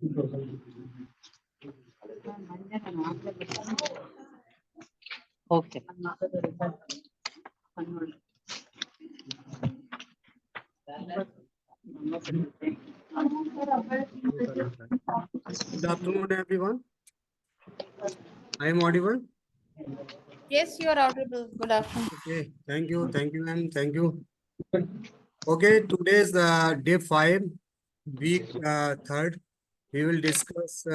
Okay. Good afternoon, everyone. I am audible. Yes, you are audible. Good afternoon. Okay, thank you, ma'am, thank you. Okay, today's day 5, week 3rd. We will discuss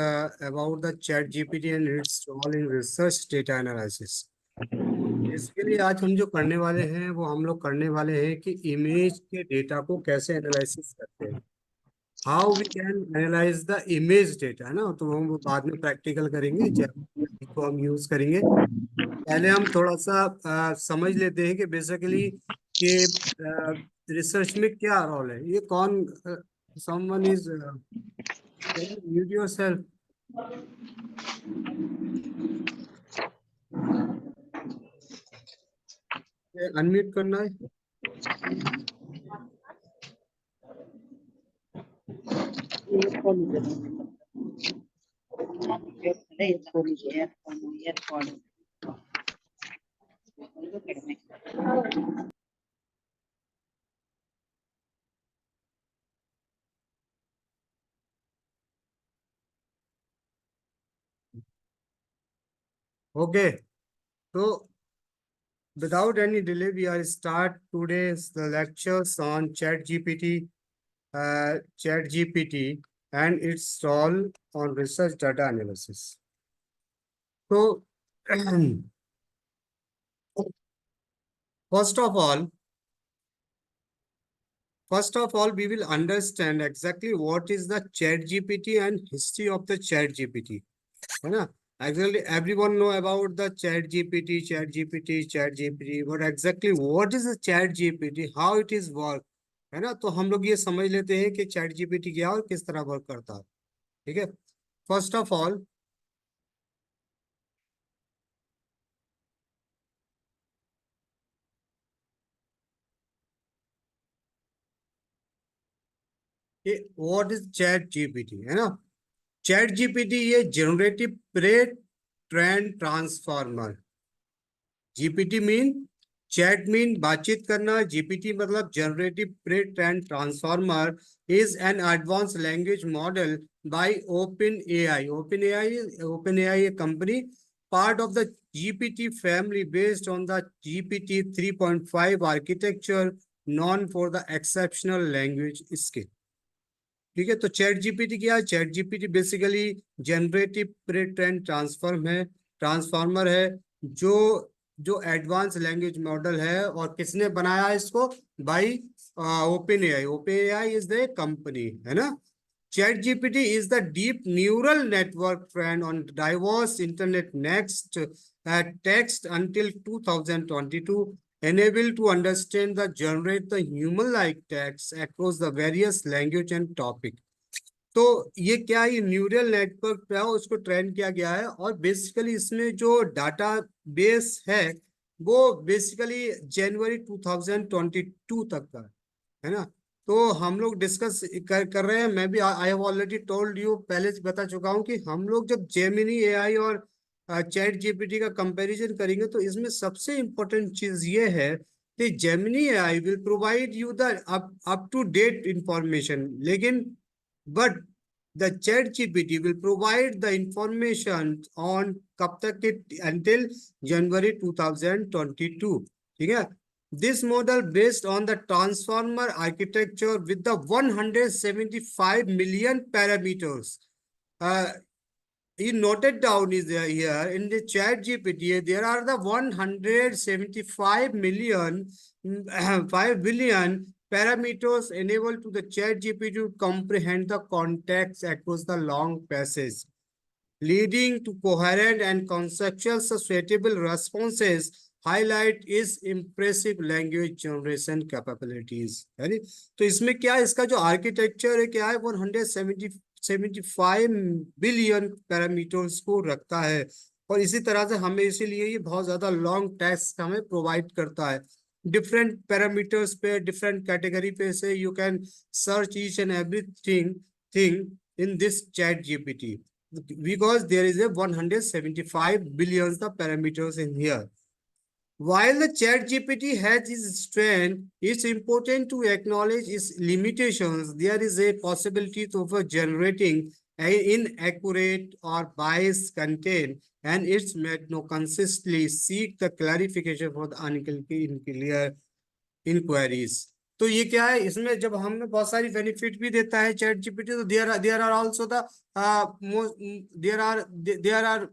about the Chat GPT and its role in research data analysis. इसके लिए आज हम जो करने वाले हैं वो हम लोग करने वाले हैं कि इमेज के डेटा को कैसे एनालिसिस करते हैं, how we can analyse the image data, है ना। तो हम वो बाद में प्रैक्टिकल करेंगे, को हम यूज करेंगे। पहले हम थोड़ा सा समझ लेते हैं कि बेसिकली कि रिसर्च में क्या रोल है। ये कौन, someone is, mute yourself. Unmute करना है। ओके, तो without any delay, we are start today's the lectures on ChatGPT, ChatGPT and its role on research data analysis. So, first of all, we will understand exactly what is the ChatGPT and history of the ChatGPT. है ना? Actually, everyone know about the ChatGPT, but exactly what is the ChatGPT, how it is work, है ना। तो हम लोग ये समझ लेते हैं कि ChatGPT क्या और किस तरह वर्क करता है। ठीक है, first of all what is ChatGPT, है ना। ChatGPT ये generative pre trained transformer. GPT mean, chat mean बातचीत करना, जीपीटी मतलब generative pre trained transformer is an advance language model by open AI. Open AI company, part of the GPT family based on the GPT 3.5 architecture known for the exceptional language skill। ठीक है, तो chat GPT क्या है? Chat GPT basically generative pre trained transformer है, जो जो advance language model है। और किसने बनाया इसको? By open AI. Open AI is the company, है ना। Chat GPT is the deep neural network trend on diverse internet next text until 2022, enable to understand the generate the human like text across the various language and topic। तो ये क्या है? ये neural network पे है, उसको train किया गया है। और बेसिकली इसमें जो डाटा बेस है वो बेसिकली जनवरी 2022 तक का है ना। तो हम लोग डिस्कस कर रहे हैं। मैं भी I have already told you, पहले बता चुका हूं कि हम लोग जब जेमिनी एआई और चैट जीपीटी का कंपैरिजन करेंगे तो इसमें सबसे इंपॉर्टेंट चीज ये है कि Gemini AI will provide you the up to date information, लेकिन but the chat gpt will provide the information on कब तक के, until January 2022। ठीक है, this model based on the transformer architecture with the 175 million parameters, he noted down is there here in the chat gpt there are the 175 million 5 billion parameters enable to the chat gpt to comprehend the context across the long passage, leading to coherent and conceptual suitable responses, highlight is impressive language generation capabilities। है नी? तो इसमें क्या है? इसका जो architecture है क्या है? 175 बिलियन पैरामीटर्स को रखता है। और इसी तरह से हमें इसीलिए ये बहुत ज्यादा लॉन्ग टेक्स्ट हमें प्रोवाइड करता है। डिफरेंट पैरामीटर्स पे, डिफरेंट कैटेगरी पे से you can search each and everything in this chat GPT because there is a 175 billions of parameters in here. While the chat GPT has its strength, it's important to acknowledge its limitations. There is a possibility of generating inaccurate or biased content, and it's made no consistently seek the clarification for the unclear inquiries. तो ये क्या है, इसमें जब हमें बहुत सारी benefit भी देता है चैट जीपीटी, तो there are also the there are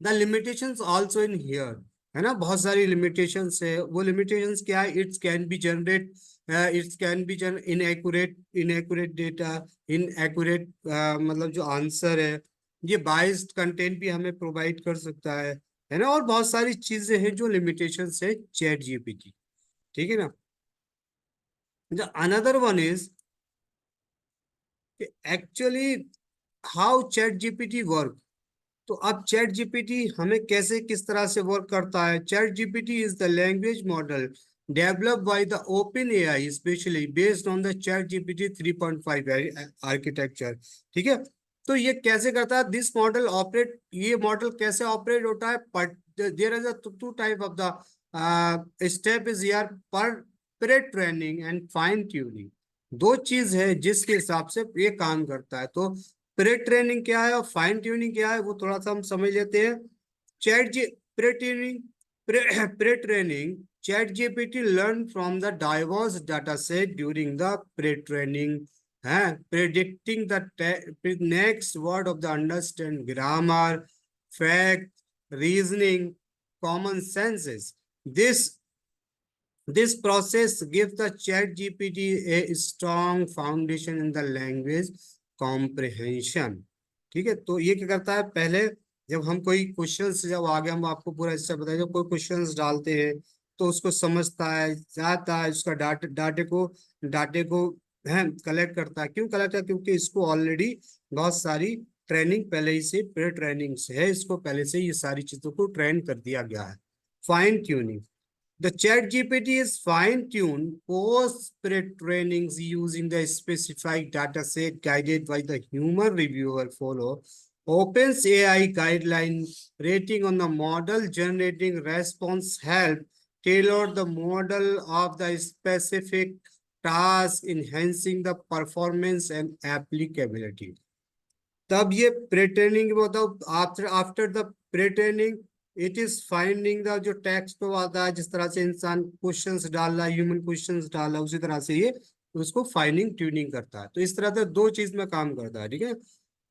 the limitations also in here, है ना। बहुत सारी लिमिटेशंस है। वो लिमिटेशंस क्या है? It's can be generate it's can be inaccurate data, inaccurate मतलब जो आंसर है, ये बाइस्ड कंटेंट भी हमें प्रोवाइड कर सकता है ना। और बहुत सारी चीजें हैं जो लिमिटेशंस है चैट जीपीटी, ठीक है ना। The another one is actually how chat GPT work. तो अब चैट जीपीटी हमें कैसे किस तरह से वर्क करता है? Chat GPT is the language model developed by the open AI specially based on the chat GPT 3.5 architecture, ठीक है। तो ये कैसे करता है? दिस मॉडल ऑपरेट, ये मॉडल कैसे ऑपरेट होता है? But there is a two type of the step is यार पर pre training and fine tuning. दो चीज है जिसके हिसाब से ये काम करता है। तो प्री ट्रेनिंग क्या है और फाइन ट्यूनिंग क्या है, वो थोड़ा सा हम समझ लेते हैं। Chat G pre training pre training ChatGPT learn from the diverse data set during the pre training है, predicting the next word of the understand grammar, fact, reasoning, common senses. This process gives the chat GPT a strong foundation in the language comprehension, ठीक है। तो ये क्या करता है? पहले जब हम कोई क्वेश्चंस, जब आगे हम आपको पूरा हिस्सा बताएं, जब कोई क्वेश्चंस डालते हैं तो उसको समझता है, जाता है, उसका डाटे को है कलेक्ट करता है। क्यों कलेक्ट है? क्योंकि इसको ऑलरेडी बहुत सारी ट्रेनिंग पहले ही से प्री ट्रेनिंग से है, इसको पहले से ये सारी चीजों को ट्रेन कर दिया गया है। Fine tuning, the chat GPT is fine-tuned post pre-trainings using the specified data set guided by the human reviewer follow OpenAI guideline rating on the model generating response help tailor the model of the specific task enhancing the performance and applicability. तब ये pre training मतलब after the pre training it is finding the जो text पे आता है, जिस तरह से इंसान क्वेश्चंस डाल रहा है, ह्यूमन क्वेश्चंस डाल रहा है, उसी तरह से ये उसको फाइंडिंग ट्यूनिंग करता है। तो इस तरह से दो चीज में काम करता है, ठीक है।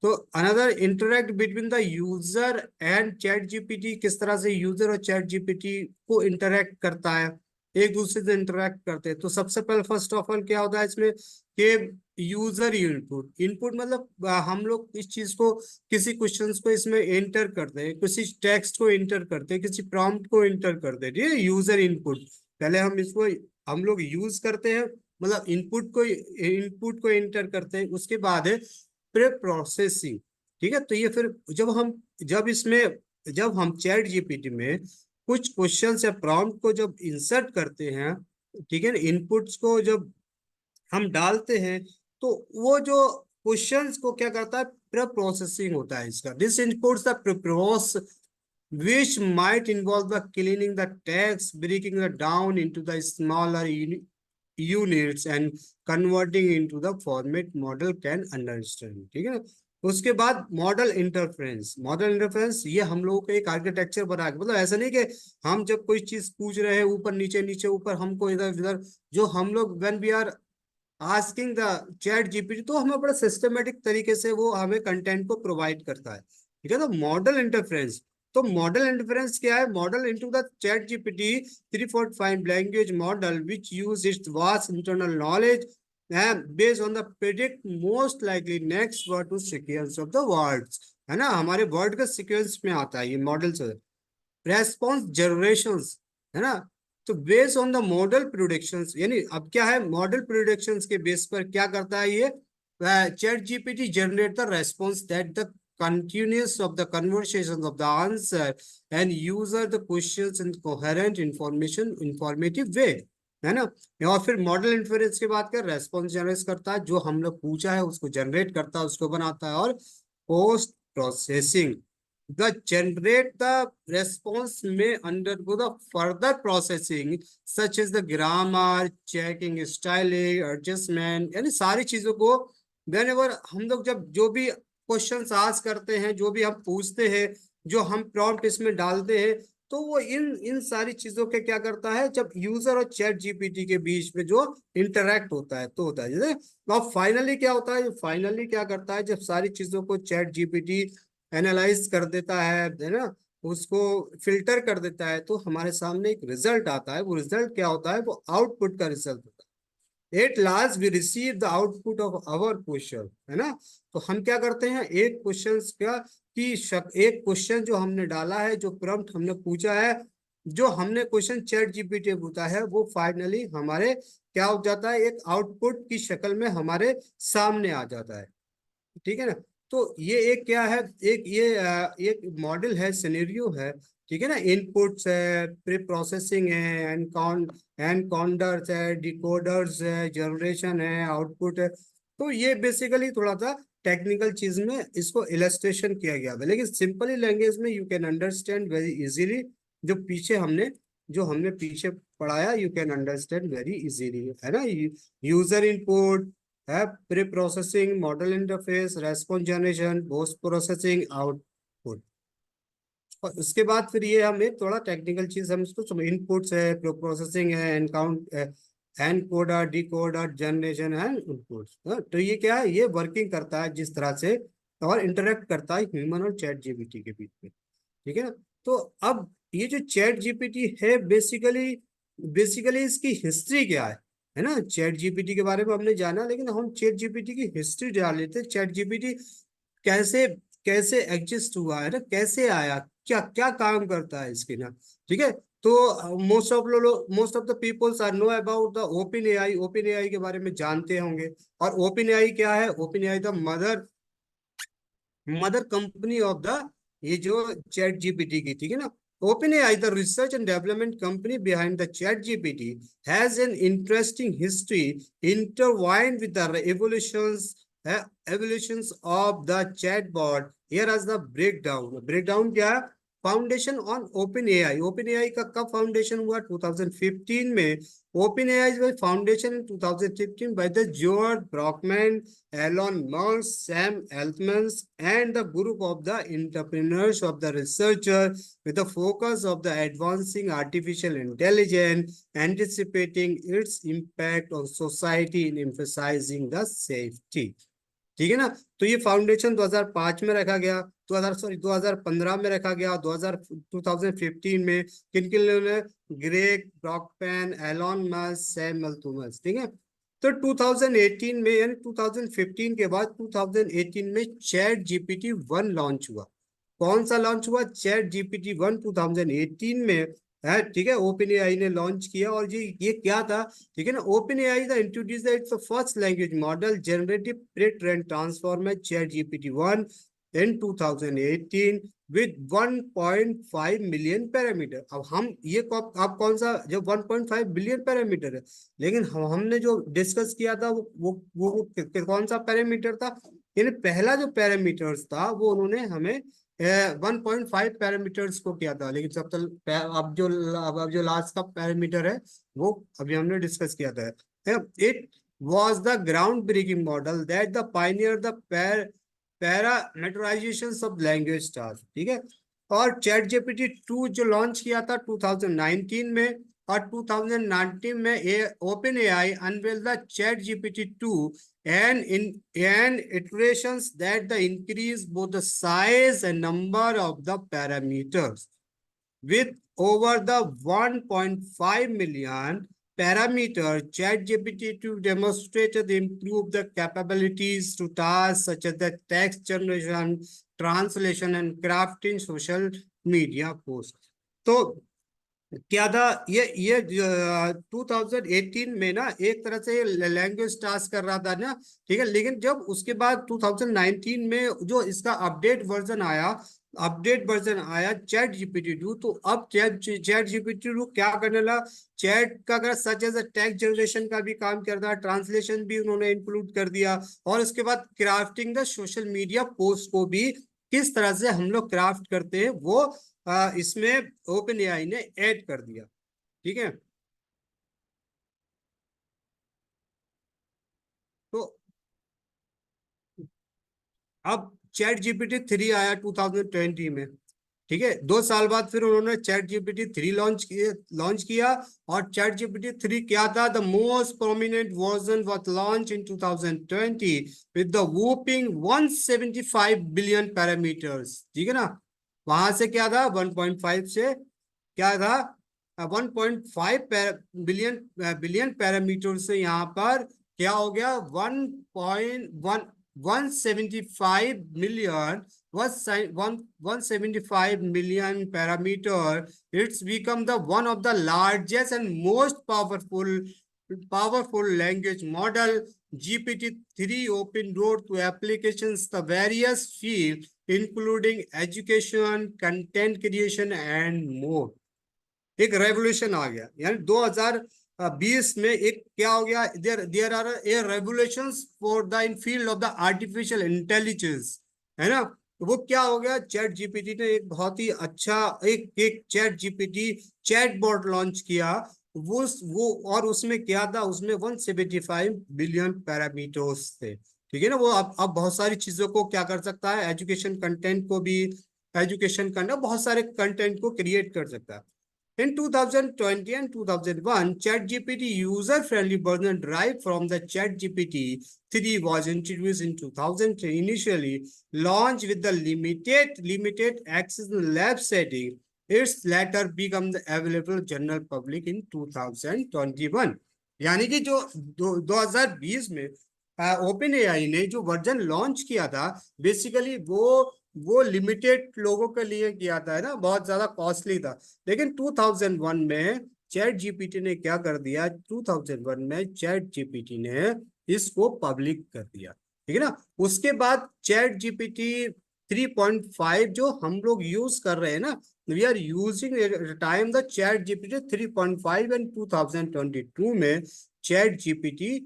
तो another interact between the user and chat GPT, किस तरह से यूजर और चैट जीपीटी को इंटरेक्ट करता है, एक दूसरे से इंटरेक्ट करते हैं। तो सबसे पहले फर्स्ट ऑफ ऑल क्या होता है इसमें कि यूजर इनपुट मतलब हम लोग इस चीज को, किसी क्वेश्चंस को इसमें एंटर करते हैं, किसी टेक्स्ट को एंटर करते हैं, किसी प्रॉम्प्ट को एंटर करते हैं, ठीक है। यूजर इनपुट पहले हम इसको हम लोग यूज करते हैं, मतलब इनपुट को एंटर करते हैं। उसके बाद है प्री प्रोसेसिंग, ठीक है। तो ये फिर जब हम चैट जीपीटी में कुछ क्वेश्चन या प्रॉम्प्ट को जब इंसर्ट करते हैं, ठीक है, इनपुट्स को जब हम डालते हैं, तो वो जो क्वेश्चंस को क्या करता है? प्री प्रोसेसिंग होता है इसका। This inputs the process which might involve the cleaning the text, breaking it down into the smaller units and converting into the format model can understand, ठीक है ना। उसके बाद मॉडल इंटरफेरेंस ये हम लोगों को एक आर्किटेक्चर बना के, मतलब ऐसा नहीं कि हम जब कोई चीज पूछ रहे हैं ऊपर नीचे नीचे ऊपर हमको इधर इधर, जो हम लोग when we are asking the chat GPT, तो हमें बड़ा सिस्टमेटिक तरीके से वो हमें कंटेंट को प्रोवाइड करता है, ठीक है। तो मॉडल इंटरफेरेंस, तो मॉडल इंटरफेरेंस क्या है? Model into the chat GPT 3.5 language model which use its vast internal knowledge based on the predict most likely next word to sequence of the words, है ना। हमारे वर्ड का sequence में आता है ये मॉडल से। रेस्पॉन्स जनरेशंस, है ना। तो based on the model predictions, यानी अब क्या है, मॉडल प्रोडिक्शंस के बेस पर क्या करता है ये chat GPT generate the response that the continuous of the conversations of the answer and user the questions in coherent informative way, है ना। और फिर मॉडल इन्फेरेंस की बात कर, रेस्पॉन्स जनरेट करता है, जो हम लोग पूछा है उसको जनरेट करता है, उसको बनाता है। और post processing, the generate the response में undergo the further processing such as the grammar checking styling adjustment, यानी सारी चीजों को whenever हम लोग जब जो भी क्वेश्चंस आस्क करते हैं, जो भी हम पूछते हैं, जो हम प्रॉम्प्ट इसमें डालते हैं, तो वो इन इन सारी चीजों के क्या करता है, जब यूजर और चैट जीपीटी के बीच में जो इंटरेक्ट होता है तो होता है जैसे। अब फाइनली क्या होता है, फाइनली क्या करता है, जब सारी चीजों को चैट जीपीटी एनालाइज कर देता है ना, उसको फिल्टर कर देता है, तो हमारे सामने एक रिजल्ट आता है। वो रिजल्ट क्या होता है, वो आउटपुट का रिजल्ट होता है। At last we receive the output of our question, है ना। तो हम क्या करते हैं, एक क्वेश्चन का एक क्वेश्चन जो हमने डाला है, जो प्रॉम्प्ट हमने पूछा है, जो हमने क्वेश्चन चैट जीपीटी पूछा है, वो फाइनली हमारे क्या हो जाता है, एक आउटपुट की शक्ल में हमारे सामने आ जाता है। ठीक है ना। तो ये एक क्या है, एक मॉडल है, सिनेरियो है। ठीक है ना। इनपुट्स है, प्री प्रोसेसिंग है, एनकोडर्स है, डिकोडर्स है, जनरेशन है, आउटपुट है। तो ये बेसिकली थोड़ा सा टेक्निकल चीज में इसको इलस्ट्रेशन किया गया है, लेकिन सिंपली लैंग्वेज में you can understand very easily. जो हमने पीछे पढ़ाया, you can understand very easily, है ना। यूजर इनपुट है, pre processing, model interface, response generation, post processing, output. और उसके बाद फिर ये हम एक थोड़ा टेक्निकल चीज हम इसको समझ, इनपुट्स है, प्री प्रोसेसिंग है, encoder, decoder, generation and inputs. तो ये क्या है, ये वर्किंग करता है जिस तरह से, और इंटरेक्ट करता है ह्यूमन और चैट जीपीटी के बीच में। ठीक है ना। तो अब ये जो चैट जीपीटी है, बेसिकली बेसिकली इसकी हिस्ट्री क्या है ना। चैट जीपीटी के बारे में हमने जाना, लेकिन हम चैट जीपीटी की हिस्ट्री जान लेते हैं। चैट जीपीटी कैसे कैसे एग्जिस्ट हुआ है ना, कैसे आया, क्या क्या काम करता है इसके ना। ठीक है। तो most of the peoples are know about the open AI. Open AI के बारे में जानते होंगे। और ओपन एआई क्या है, open AI the mother company of the ये जो चैट जीपीटी की। ठीक है ना। OpenAI, the research and development company behind the ChatGPT, has an interesting history intertwined with the evolutions of the chatbot. Here is the breakdown. Breakdown क्या है, foundation on OpenAI. OpenAI का कब foundation हुआ, 2015 में। OpenAI was foundation in 2015 by the George Brockman, Elon Musk, Sam Altman, and the group of the entrepreneurs of the researcher, with the focus of the advancing artificial intelligence, anticipating its impact on society and emphasizing the safety. ठीक है ना। तो ये foundation 2005 में रखा गया, 2015 में रखा गया, 2015 में किन किन लोगों ने, Greg Brockman, Elon Musk, Sam Altman. ठीक है। तो 2018 में, यानी 2015 के बाद 2018 में चैट जीपीटी 1 लॉन्च हुआ। कौन सा लॉन्च हुआ, चैट जीपीटी 1 2018 में है। ठीक है। ओपन एआई ने लॉन्च किया। और ये क्या था, ठीक है ना। Open AI the introduce it's first language model generative pre train transformer chat GPT 1 in 2018 with 1.5 million parameter. अब हम ये अब कौन सा, जब 1.5 बिलियन पैरामीटर है, लेकिन हमने जो डिस्कस किया था वो कौन सा पैरामीटर था, यानी पहला जो पैरामीटर्स था वो उन्होंने हमें 1.5 पैरामीटर्स को किया था। लेकिन सब तक अब जो लास्ट का पैरामीटर है वो अभी हमने डिस्कस किया था। It was the groundbreaking model that the pioneer the parameterisation of language task. ठीक है। और चैट जीपीटी 2 जो लॉन्च किया था 2019 में, और 2019 में open AI unwell the chat GPT 2 and iterations that the increase both the size and number of the parameters with over the 1.5 million parameter. ChatGPT-2 demonstrated improved the capabilities to tasks such as the text generation, translation, and crafting social media posts. तो क्या था ये 2018 में ना एक तरह से language task कर रहा था ना। ठीक है। लेकिन जब उसके बाद 2019 में जो इसका अपडेट वर्जन आया, अपडेट वर्जन आया चैट जीपीटी 2, तो अब चैट जीपीटी 2 क्या करने लगा, चैट का अगर सच एज टेक्स्ट जनरेशन का भी काम कर रहा है, ट्रांसलेशन भी उन्होंने इंक्लूड कर दिया, और उसके बाद crafting the social media post को भी किस तरह से हम लोग क्राफ्ट करते हैं वो इसमें ओपन एआई ने ऐड कर दिया। ठीक है, तो अब चैट जीपीटी 3 आया 2020 में। ठीक है, 2 साल बाद फिर उन्होंने चैट जीपीटी 3 लॉन्च किया। और चैट जीपीटी 3 क्या था, the most prominent version was launch in 2020 with the whooping 175 billion parameters. ठीक है ना, वहां से क्या था, 1.5 से क्या था, 1.5 बिलियन पैरामीटर से यहाँ पर क्या हो गया, 175 million parameter. It's become the one of the largest and most powerful language model. GPT-3 opened door to applications the various fields, including education, content creation, and more. एक रेवोल्यूशन आ गया, यानी 2020 में एक क्या हो गया, there are a revolutions for the in field of the artificial intelligence, है ना। तो वो क्या हो गया, चैट जीपीटी ने एक बहुत ही अच्छा एक chat GPT chat bot launch किया। वो और उसमें क्या था, उसमें 175 बिलियन पैरामीटर्स थे। ठीक है ना, वो अब बहुत सारी चीजों को क्या कर सकता है, एजुकेशन कंटेंट को भी, एजुकेशन करना, बहुत सारे कंटेंट को क्रिएट कर सकता है। In 2020 and 2001, ChatGPT user-friendly version derived from the ChatGPT 3 was introduced in 2003. Initially launched with the limited access in lab setting, it's later become the available general public in 2021. यानी कि जो 2020 में open AI ने जो version launch किया था, basically वो limited लोगों के लिए किया था, है ना, बहुत ज्यादा कॉस्टली था। लेकिन 2001 में चैट जीपीटी ने क्या कर दिया, 2001 में चैट जीपीटी ने इसको पब्लिक कर दिया। ठीक है ना, उसके बाद चैट जीपीटी 3.5 जो हम लोग यूज कर रहे हैं ना, we are using time the chat GPT 3.5 and 2022 में चैट जीपीटी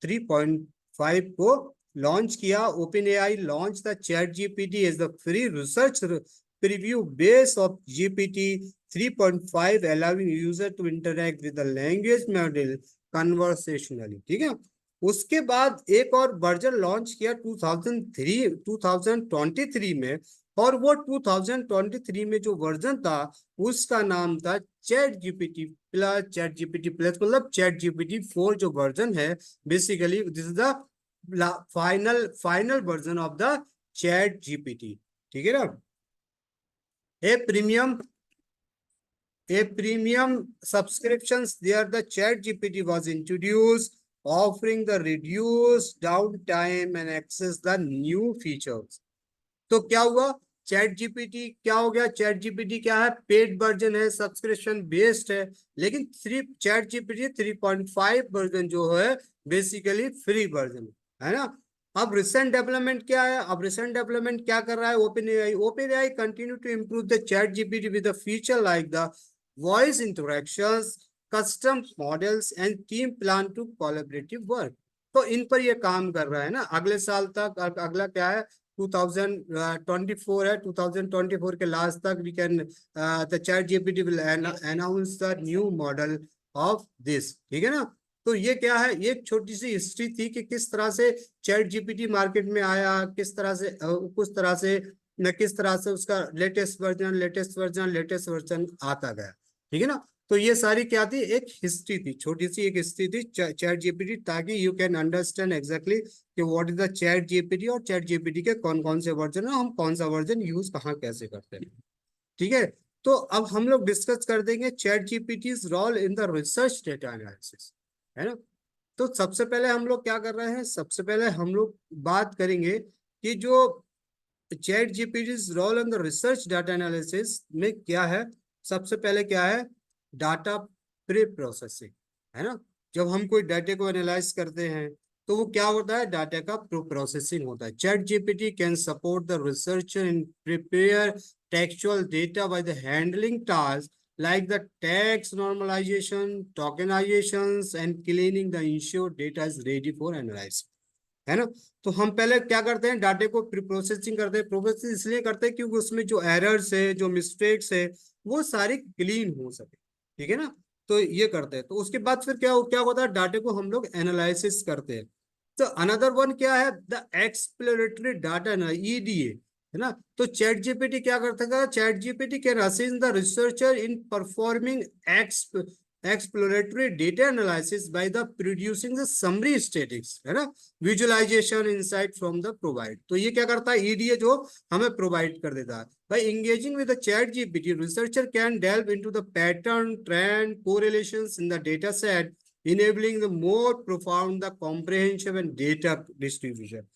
3.5 को लॉन्च किया। Open AI launch the chat GPT as the free research preview base of GPT 3.5 allowing user to interact with the language model conversationally। ठीक है, उसके बाद एक और version launch किया 2023 में, और वो 2023 में जो वर्जन था उसका नाम था चैट जीपीटी प्लस, मतलब चैट जीपीटी 4 जो वर्जन है, basically this is the final version of the chat GPT. ठीक है ना, a premium subscriptions there the chat gpt was introduced, offering the reduced downtime and access the new features। तो क्या हुआ, chat GPT क्या हो गया, चैट जीपीटी क्या है, पेड वर्जन है, सब्सक्रिप्शन बेस्ड है। लेकिन चैट जीपीटी 3.5 वर्जन जो है बेसिकली फ्री वर्जन है ना। अब रिसेंट डेवलपमेंट क्या है, अब रिसेंट डेवलपमेंट क्या कर रहा है open AI continue to improve the chat GPT with the feature like the voice interactions, custom models and team plan to collaborative work. तो इन पर ये काम कर रहा है ना, अगले साल तक, अगला क्या है 2024 है, 2024 के लास्ट तक we can the chat GPT will announce the new model of this. ठीक है ना, तो ये क्या है, ये एक छोटी सी हिस्ट्री थी कि किस तरह से चैट जीपीटी मार्केट में आया, किस तरह से किस तरह से उसका लेटेस्ट वर्जन आता गया। ठीक है ना, तो ये सारी क्या थी, एक हिस्ट्री थी, छोटी सी एक हिस्ट्री थी चैट जीपीटी, ताकि यू कैन अंडरस्टैंड एग्जैक्टली कि what is the chat GPT, और चैट जीपीटी के कौन कौन से वर्जन है, हम कौन सा वर्जन यूज कहाँ कैसे करते हैं। ठीक है, तो अब हम लोग डिस्कस कर देंगे chat GPT role in the research data analysis, है ना। तो सबसे पहले हम लोग क्या कर रहे हैं, सबसे पहले हम लोग बात करेंगे कि जो chat GPT role in the research data analysis में क्या है। सबसे पहले क्या है, डाटा प्री प्रोसेसिंग, है ना। जब हम कोई डाटे को एनालाइज करते हैं तो वो क्या होता है, डाटा का प्रोसेसिंग होता है। Chat GPT can support the researcher in prepare textual data by the handling task like the text normalization, tokenizations, and cleaning the ensure data is ready for analysis, है ना। तो हम पहले क्या करते हैं, डाटे को प्री प्रोसेसिंग करते हैं। प्रोसेसिंग इसलिए करते हैं क्योंकि उसमें जो एरर्स है, जो मिस्टेक्स है, वो सारी क्लीन हो सके, ठीक है ना। तो ये करते हैं। तो उसके बाद फिर क्या होता है, डाटे को हम लोग एनालिसिस करते हैं। तो अनदर वन क्या है, द एक्सप्लोरेटरी डाटा ना, ईडीए, है ना। तो चैट जीपीटी क्या करता है, chat GPT can assist the researcher in performing exploratory data analysis by the producing the summary statistics, है ना, visualisation insight from the provide. तो ये क्या करता है, ईडीए जो हमें प्रोवाइड कर देता है। By engaging with the chat GPT, researcher can delve into the pattern, trend, correlations in the data set, enabling the more profound the comprehensive and data distribution।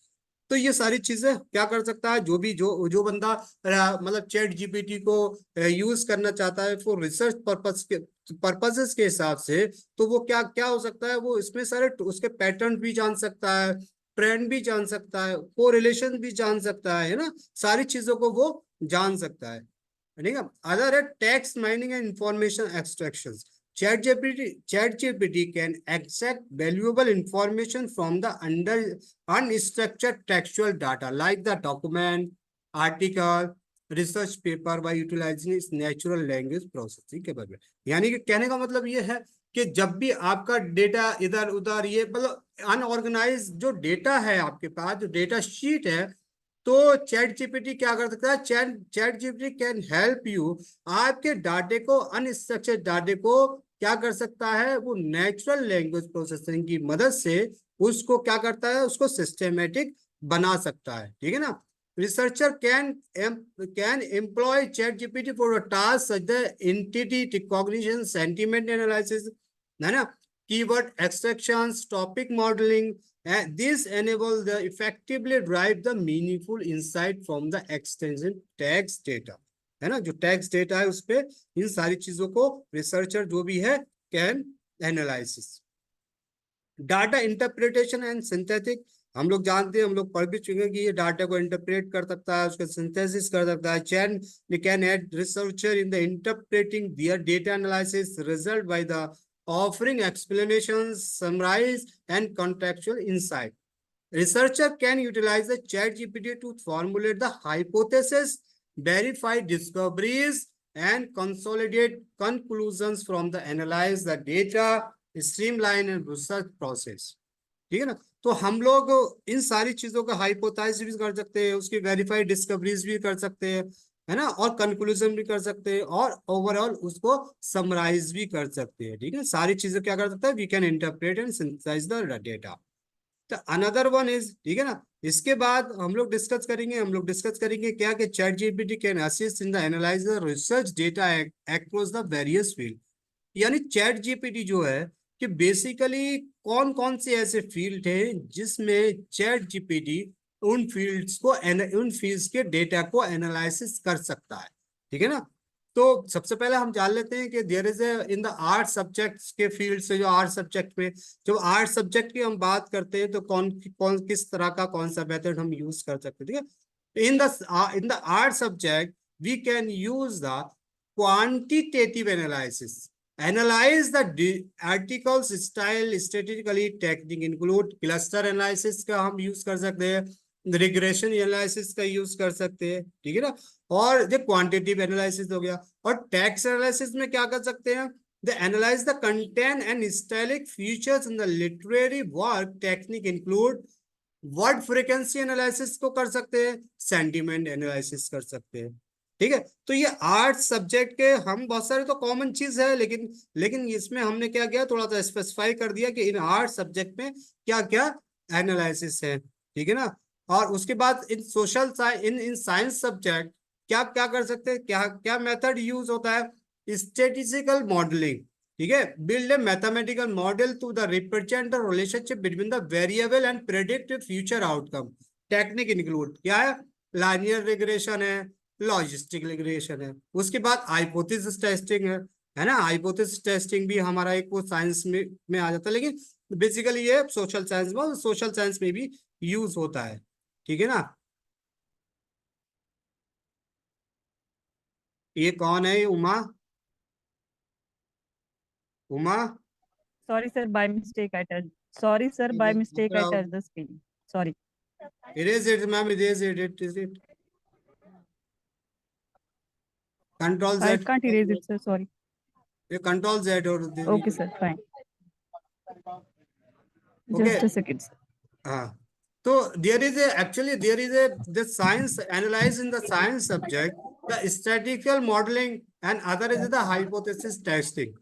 तो ये सारी चीजें क्या कर सकता है, जो भी जो बंदा मतलब चैट जीपीटी को यूज करना चाहता है फॉर रिसर्च पर्पसेस के हिसाब से, तो वो क्या क्या हो सकता है, वो इसमें सारे उसके पैटर्न भी जान सकता है, ट्रेंड भी जान सकता है, कोरिलेशन भी जान सकता है ना, सारी चीजों को वो जान सकता है, ठीक है। अदर है text mining and information extraction. ChatGPT can extract valuable information from the unstructured textual data like the document, article, research paper by utilizing its natural language processing capability। यानी कि कहने का मतलब ये है कि जब भी आपका डेटा इधर उधर, ये मतलब अनऑर्गेनाइज जो डेटा है आपके पास, जो डेटा शीट है, तो चैट जीपीटी क्या कर सकता है, chat GPT can help you, आपके डाटे को, अनस्ट्रक्चर्ड डाटे को क्या कर सकता है, वो नेचुरल लैंग्वेज प्रोसेसिंग की मदद से उसको क्या करता है, उसको सिस्टमेटिक बना सकता है, ठीक है ना। Researcher can employ chat GPT for a task such the entity recognition, sentiment analysis, है ना, keyword extractions, topic modelling. This enable the effectively drive the meaningful insight from the extension text data, है ना। जो text data है उस पे इन सारी चीजों को रिसर्चर जो भी है can analysis. Data interpretation and synthetic, हम लोग जानते हैं, हम लोग पढ़ भी चुके हैं कि ये डाटा को इंटरप्रेट कर सकता है, उसका सिंथेसिस कर सकता है। Can head researcher in the interpreting their data analysis result by the offering explanations, summarize, and contextual insight. Researcher can utilize the ChatGPT to formulate the hypothesis, verify discoveries, and consolidate conclusions from the analyze the data, streamline and research process, ठीक है ना। तो हम लोग इन सारी चीजों का hypothesis भी कर सकते हैं, उसकी वेरीफाइड डिस्कवरीज भी कर सकते हैं, है ना, और कंक्लूजन भी कर सकते हैं, और ओवरऑल उसको समराइज भी कर सकते हैं, ठीक है। सारी चीजें क्या कर सकते हैं, we can interpret and synthesise the data. तो अनदर वन इज, ठीक है ना। इसके बाद हम लोग डिस्कस करेंगे क्या, कि chat GPT can assist in the analyse the research data across the various field. यानी चैट जीपीटी जो है कि बेसिकली कौन कौन से ऐसे फील्ड है जिसमें चैट जीपीटी उन फील्ड्स के डेटा को एनालिसिस कर सकता है, ठीक है ना। तो सबसे पहले हम जान लेते हैं कि there is in the art subjects के फील्ड से, जो आर्ट सब्जेक्ट में, जब आर्ट सब्जेक्ट की हम बात करते हैं तो कौन कौन किस तरह का कौन सा मेथड हम यूज कर सकते हैं, ठीक है। In the art subject we can use the quantitative analysis, analyze the articles style statistically technique include cluster analysis का हम यूज कर सकते हैं, रिग्रेशन एनालिसिस का यूज कर सकते हैं, ठीक है ना। और जो क्वांटिटेटिव एनालिसिस हो गया, और टेक्स्ट एनालिसिस में क्या कर सकते हैं, the analyse the content and stylistic features in the literary work technique include word frequency analysis को कर सकते हैं, सेंटिमेंट एनालिसिस कर सकते हैं, ठीक है। तो ये आर्ट सब्जेक्ट के हम बहुत सारे तो कॉमन चीज है, लेकिन इसमें हमने क्या किया, थोड़ा सा स्पेसिफाई कर दिया कि इन आर्ट सब्जेक्ट में क्या क्या एनालिसिस है, ठीक है ना। और उसके बाद इन सोशल इन साइंस सब्जेक्ट क्या क्या कर सकते हैं, क्या क्या मेथड यूज होता है, स्टैटिस्टिकल मॉडलिंग, ठीक है, build a mathematical model to the represent the relationship between the variable and predict future outcome. Technique include क्या है, लाइनियर रिग्रेशन है, लॉजिस्टिक रिग्रेशन है। उसके बाद हाइपोथेसिस टेस्टिंग है ना। हाइपोथेसिस टेस्टिंग भी हमारा एक वो साइंस में आ जाता है, लेकिन बेसिकली ये सोशल साइंस में, सोशल साइंस में भी यूज होता है, ठीक है ना। ये कौन है, Uma? Uma, Sorry, sir. By mistake, I touched. Sorry, sir. By mistake, I touched the screen. Sorry. erase it, ma'am, erase it, is it? Control I Z. can't erase it, sir. Sorry. ये Control Z और Okay, sir. Fine. Okay. Just a second, sir. हाँ, तो there is a actually there is a the science analyze in the science subject, the statistical modeling, and other is the hypothesis testing.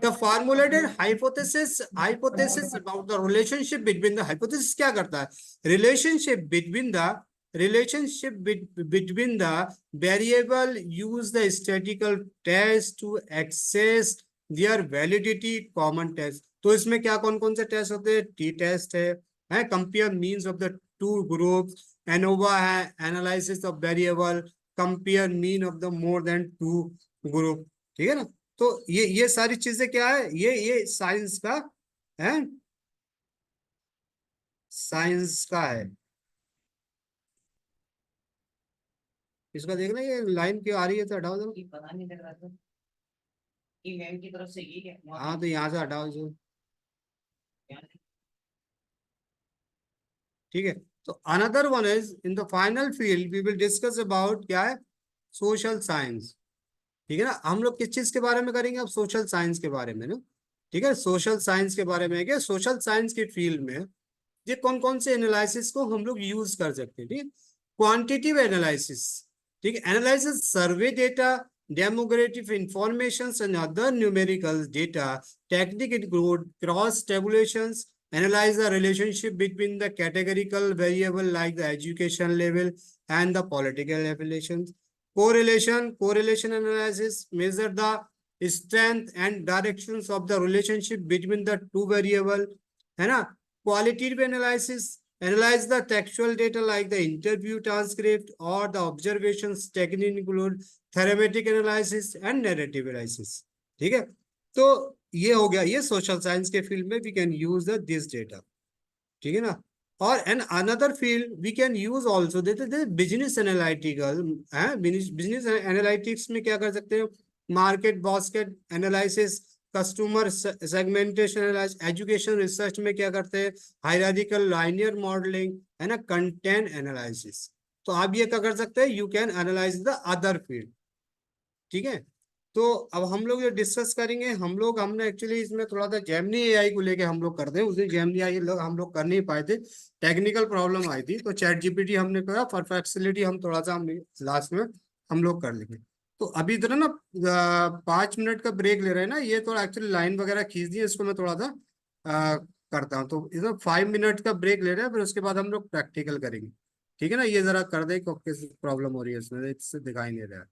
The formulated hypothesis about the relationship between the hypothesis क्या करता है, between the variable use the statistical test to access their validity common test. तो इसमें क्या कौन कौन से test होते हैं, टी टेस्ट है compare means of the two groups, ANOVA है analysis of variable, compare mean of the more than two group, ठीक है ना। तो ये सारी चीजें क्या है, ये साइंस का है, साइंस का है। इसका देखना ये लाइन क्यों आ रही है, तो हटाओ जरा। ये पता नहीं लग रहा था कि मैम की तरफ से ये क्या हाँ तो यहाँ से हटाओ जो, ठीक है। तो another one is in the final field we will discuss about क्या है, सोशल साइंस, ठीक है ना। हम लोग किस चीज के बारे में करेंगे अब, सोशल साइंस के बारे में ना, ठीक है। सोशल साइंस के बारे में है क्या, सोशल साइंस के फील्ड में ये कौन कौन से एनालिसिस को हम लोग यूज कर सकते हैं, ठीक है। क्वांटिटेटिव एनालिसिस, ठीक है, analysis survey data, demographic informations and other numerical data. Technique include cross tabulations, analyze the relationship between the categorical variable like the education level and the political affiliations. Correlation analysis, measure the strength and directions of the relationship between the two variable, है ना। Qualitative analysis, analyze the textual data like the interview transcript or the observations. Technique include thematic analysis and narrative analysis, ठीक है। तो ये हो गया, ये social science के फील्ड में we can use this data, ठीक है ना। और an another field we can use also देते बिजनेस एनालिटिकल है, बिजनेस एनालिटिक्स में क्या कर सकते हैं, market basket analysis, customer segmentation analysis, education research में क्या करते हैं, हायरार्किकल लाइनियर मॉडलिंग, है ना, कंटेंट एनालिसिस। तो आप ये क्या कर सकते हैं, you can analyse the other field, ठीक है। तो अब हम लोग जो डिस्कस करेंगे, हमने एक्चुअली इसमें थोड़ा सा जेमिनी एआई को लेके हम लोग करते हैं, उस दिन जेमिनी एआई हम लोग कर नहीं पाए थे, टेक्निकल प्रॉब्लम आई थी, तो चैट जीपीटी हमने करा फॉर फैसिलिटी, हम थोड़ा सा हम लास्ट में हम लोग कर लेंगे। तो अभी इधर ना 5 मिनट का ब्रेक ले रहे हैं ना, ये थोड़ा एक्चुअली लाइन वगैरह खींच दी है, इसको मैं थोड़ा सा करता हूँ। तो इधर 5 मिनट का ब्रेक ले रहे हैं, फिर उसके बाद हम लोग प्रैक्टिकल करेंगे, ठीक है ना। ये जरा कर दे, किस प्रॉब्लम हो रही है इसमें, इससे दिखाई नहीं रहा है।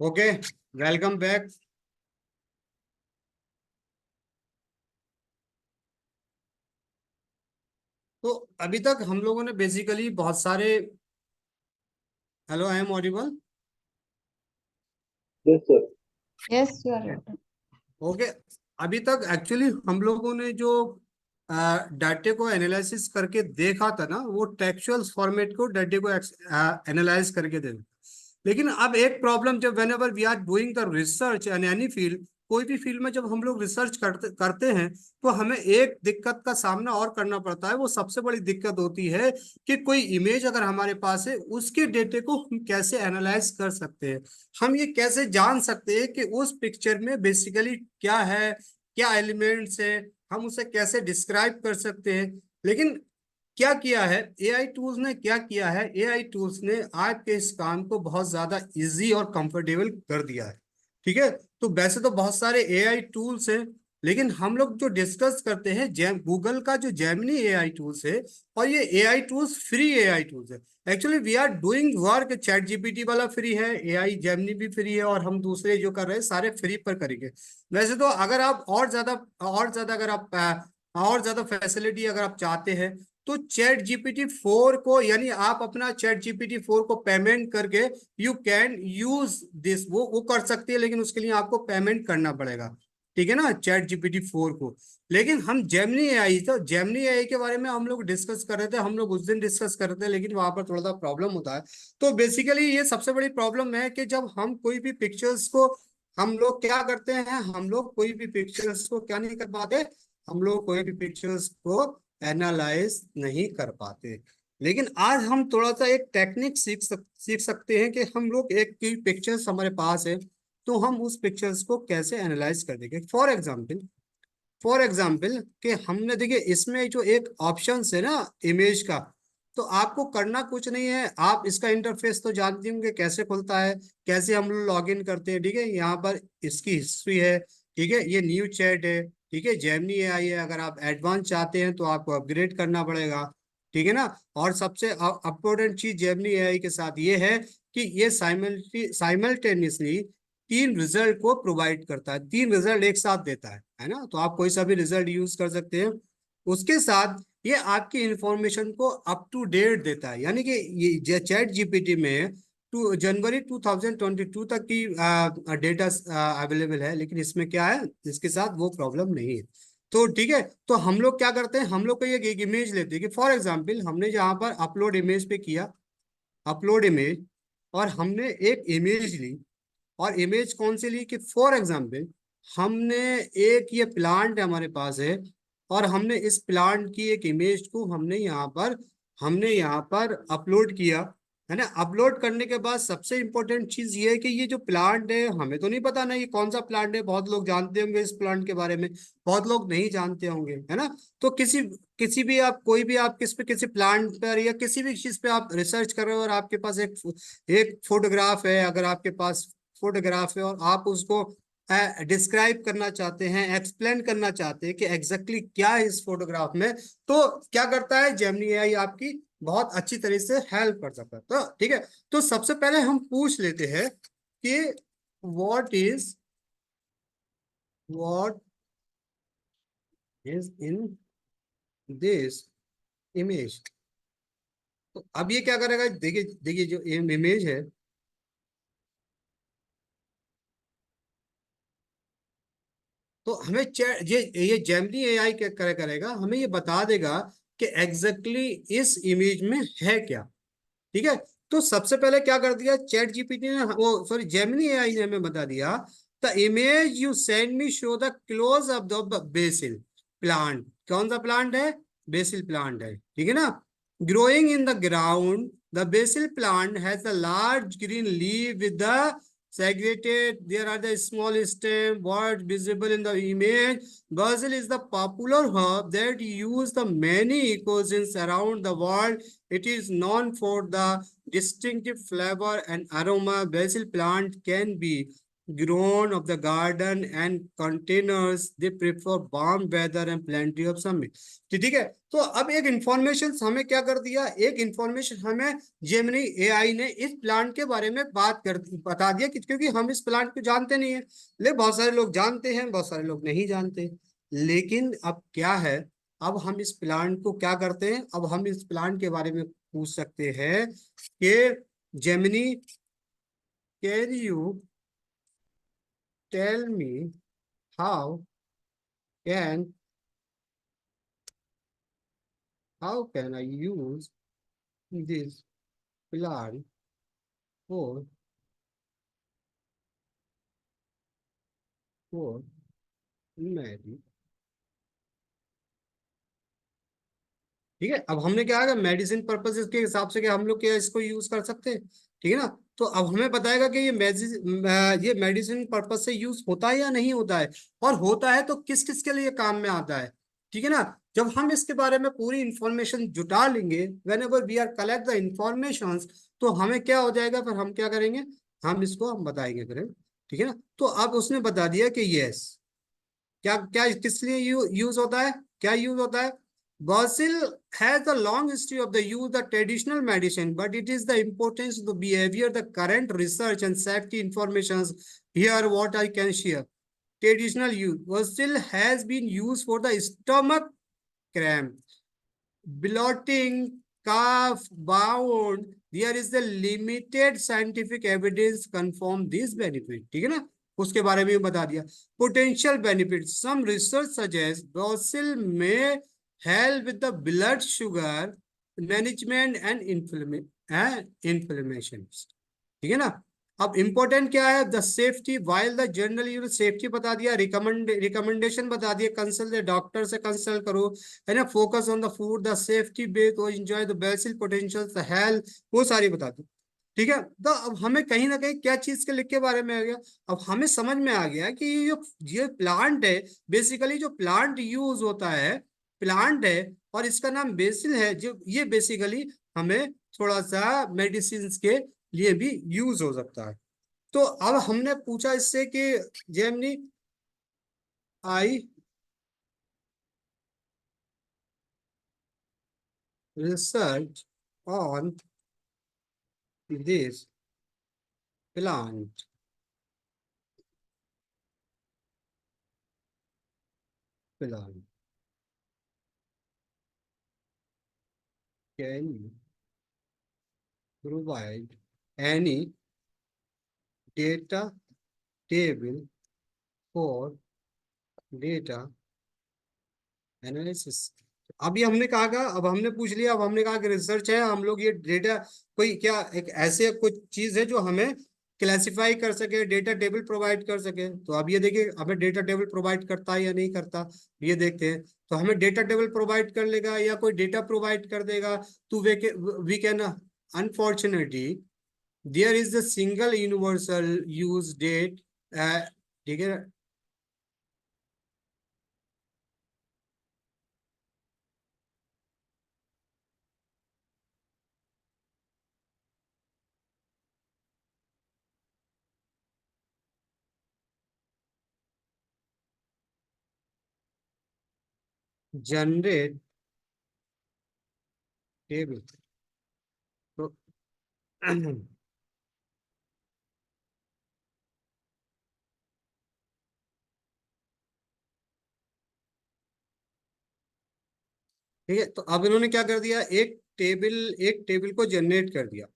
Okay, welcome back. तो अभी तक हम लोगों ने बेसिकली बहुत सारे, hello, I am audible? Yes, sir. Yes, you are audible. Okay, अभी तक एक्चुअली हम लोगों ने जो डाटे को एनालिसिस करके देखा था ना, वो टेक्सचुअल फॉर्मेट को डाटे को एनालाइज करके देखा। लेकिन अब एक प्रॉब्लम, जब whenever we are doing the research in any field, कोई भी फील्ड में जब हम लोग रिसर्च करते हैं, तो हमें एक दिक्कत का सामना और करना पड़ता है। वो सबसे बड़ी दिक्कत होती है कि कोई इमेज अगर हमारे पास है, उसके डेटे को हम कैसे एनालाइज कर सकते हैं, हम ये कैसे जान सकते हैं कि उस पिक्चर में बेसिकली क्या है, क्या एलिमेंट्स है, हम उसे कैसे डिस्क्राइब कर सकते हैं। लेकिन क्या किया है एआई टूल्स ने, क्या किया है एआई टूल्स ने, आपके इस काम को बहुत ज्यादा इजी और कंफर्टेबल कर दिया है। ठीक है, तो वैसे तो बहुत सारे एआई टूल्स हैं, लेकिन हम लोग जो डिस्कस करते हैं गूगल का जो जेमिनी एआई टूल्स है, और ये AI tools free AI tools है। Actually we are doing work, chat GPT वाला फ्री है, एआई जेमिनी भी फ्री है, और हम दूसरे जो कर रहे हैं सारे फ्री पर करेंगे। वैसे तो अगर आप और ज्यादा अगर आप और ज्यादा फैसिलिटी अगर आप चाहते हैं, तो चैट जीपीटी 4 को, यानी आप अपना चैट जीपीटी 4 को पेमेंट करके यू कैन यूज दिस, वो कर सकती है, लेकिन उसके लिए आपको पेमेंट करना पड़ेगा। ठीक है ना, चैट जीपीटी 4 को। लेकिन हम जेमिनी एआई, तो जेमिनी एआई के बारे में हम लोग डिस्कस कर रहे थे, हम लोग उस दिन डिस्कस कर रहे थे, लेकिन वहां पर थोड़ा सा प्रॉब्लम होता है। तो बेसिकली ये सबसे बड़ी प्रॉब्लम है कि जब हम कोई भी पिक्चर्स को, हम लोग क्या करते हैं, हम लोग कोई भी पिक्चर्स को क्या नहीं कर पाते, हम लोग कोई भी पिक्चर्स को एनालाइज नहीं कर पाते। लेकिन आज हम थोड़ा सा एक टेक्निक सीख सकते हैं कि हम लोग एक की पिक्चर्स हमारे पास है, तो हम उस पिक्चर्स को कैसे एनालाइज कर देंगे। फॉर एग्जाम्पल कि हमने, देखिए इसमें जो एक ऑप्शन है ना इमेज का, तो आपको करना कुछ नहीं है, आप इसका इंटरफेस तो जानते होंगे कैसे खुलता है, कैसे हम लोग लॉग इन करते हैं। ठीक है, यहाँ पर इसकी हिस्ट्री है, ठीक है, ये न्यू चैट है, ठीक है, जेमिनी एआई है। अगर आप एडवांस चाहते हैं तो आपको अपग्रेड करना पड़ेगा। ठीक है ना, और सबसे इम्पोर्टेंट चीज जेमिनी एआई के साथ ये है कि ये साइमल्टेनियसली 3 रिजल्ट को प्रोवाइड करता है, 3 रिजल्ट एक साथ देता है ना, तो आप कोई सा भी रिजल्ट यूज कर सकते हैं। उसके साथ ये आपकी इंफॉर्मेशन को अप टू डेट देता है, यानी कि ये चैट जीपीटी में जनवरी 2022 तक की डेटा अवेलेबल है, लेकिन इसमें क्या है, इसके साथ वो प्रॉब्लम नहीं है। तो ठीक है, तो हम लोग क्या करते हैं, हम लोग को एक इमेज लेते हैं कि फॉर एग्जाम्पल हमने जहां पर अपलोड इमेज पे किया, अपलोड इमेज, और हमने एक इमेज ली, और इमेज कौन सी ली कि फॉर एग्जाम्पल हमने एक ये प्लांट हमारे पास है, और हमने इस प्लांट की एक इमेज को हमने यहाँ पर अपलोड किया, है ना। अपलोड करने के बाद सबसे इंपॉर्टेंट चीज ये है कि ये जो प्लांट है, हमें तो नहीं पता ना ये कौन सा प्लांट है, बहुत लोग जानते होंगे इस प्लांट के बारे में, बहुत लोग नहीं जानते होंगे, है ना। तो किसी भी आप, कोई भी आप किसी प्लांट पर या किसी भी चीज पे आप रिसर्च कर रहे हो, और आपके पास एक फोटोग्राफ है, अगर आपके पास फोटोग्राफ है, और आप उसको डिस्क्राइब करना चाहते हैं, एक्सप्लेन करना चाहते हैं कि एग्जैक्टली क्या है इस फोटोग्राफ में, तो क्या करता है जेमिनी एआई, आपकी बहुत अच्छी तरह से हेल्प कर सकता है। तो ठीक है, तो सबसे पहले हम पूछ लेते हैं कि what is in this image. तो अब ये क्या करेगा, देखिए देखिए जो इमेज है, तो हमें ये जेमिनी एआई क्या करेगा, हमें ये बता देगा कि एग्जैक्टली इस इमेज में है क्या। ठीक है, तो सबसे पहले क्या कर दिया चैट जीपीटी ने, वो सॉरी जेमिनी एआई ने हमें बता दिया, the image you send me show the close of the BECIL plant. कौन सा प्लांट है, बेसिल प्लांट है, ठीक है ना। Growing in the ground, the BECIL plant has a large green leaf with the segregated, there are the small stem words visible in the image. Basil is the popular herb that use the many cuisines around the world. It is known for the distinctive flavor and aroma. Basil plant can be grown of the garden and containers. They prefer warm weather and plenty of sunlight. तो ठीक है, तो अब एक information हमें क्या कर दिया, एक इंफॉर्मेशन हमें जेमिनी एआई ने इस प्लांट के बारे में बता दिया कि क्योंकि हम इस प्लांट को जानते नहीं है, लेकिन बहुत सारे लोग जानते हैं, बहुत सारे लोग नहीं जानते। लेकिन अब क्या है, अब हम इस प्लांट को क्या करते हैं, अब हम इस प्लांट के बारे में पूछ सकते हैं कि Gemini can you tell me how can I use this plant for medicine? ठीक है, अब हमने क्या है मेडिसिन पर्पज के हिसाब से क्या हम लोग क्या इसको यूज कर सकते हैं, ठीक है ना। तो अब हमें बताएगा कि ये मेडिसिन पर्पज से यूज होता है या नहीं होता है, और होता है तो किस किस के लिए काम में आता है, ठीक है ना। जब हम इसके बारे में पूरी इंफॉर्मेशन जुटा लेंगे, whenever we are collect the information, तो हमें क्या हो जाएगा, फिर हम क्या करेंगे, हम इसको हम बताएंगे फिर, ठीक है ना। तो अब उसने बता दिया कि यस, क्या क्या किस लिए यूज होता है, क्या यूज होता है। Basil has a long history of the use of traditional medicine, but it is the importance of the behavior, the current research and safety informations here what I can share. Traditional use. Basil has been used for the stomach cramp, bloating, cough, wound. There is the limited scientific evidence confirm this benefit. ठीक है ना, उसके बारे में बता दिया। Potential benefits. Some research suggests basil may help with the blood sugar management and inflammation, ठीक है ना। अब इंपॉर्टेंट क्या है, the safety, while the general use, safety बता दिया, रिकमेंडेशन बता दिया, कंसल्ट द डॉक्टर से कंसल्ट करो, है ना। Focus on the food, the safety base, enjoy the BECIL potential, the health, वो सारी बता दी, ठीक है। तो अब हमें कहीं ना कहीं क्या चीज के लिख के बारे में आ गया, अब हमें समझ में आ गया कि ये प्लांट है, बेसिकली जो प्लांट यूज होता है, प्लांट है और इसका नाम बेसिल है, जो ये बेसिकली हमें थोड़ा सा मेडिसिन के लिए भी यूज हो सकता है। तो अब हमने पूछा इससे कि Gemini I research on this plant, can you provide any data table for data analysis। अभी हमने कहा, अब हमने पूछ लिया, अब हमने कहा कि रिसर्च है, हम लोग ये डेटा कोई क्या एक ऐसे कुछ चीज है जो हमें क्लासिफाई कर सके, डेटा टेबल प्रोवाइड कर सके। तो अब ये देखिए हमें डेटा टेबल प्रोवाइड करता है या नहीं करता, ये देखते हैं। तो हमें डेटा टेबल प्रोवाइड कर लेगा या कोई डेटा प्रोवाइड कर देगा, तो we can unfortunately there is the single universal use date, ठीक है। जनरेट टेबल, तो ठीक है। तो अब इन्होंने क्या कर दिया, एक टेबल को जनरेट कर दिया,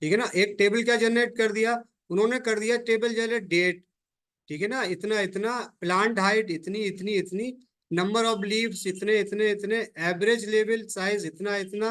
ठीक है ना। एक टेबल क्या जनरेट कर दिया, उन्होंने कर दिया टेबल जनरेट डेट, ठीक है ना। इतना इतना प्लांट हाइट, इतनी इतनी इतनी, नंबर ऑफ लीव्स इतने इतने इतने, एवरेज लेवल साइज इतना इतना,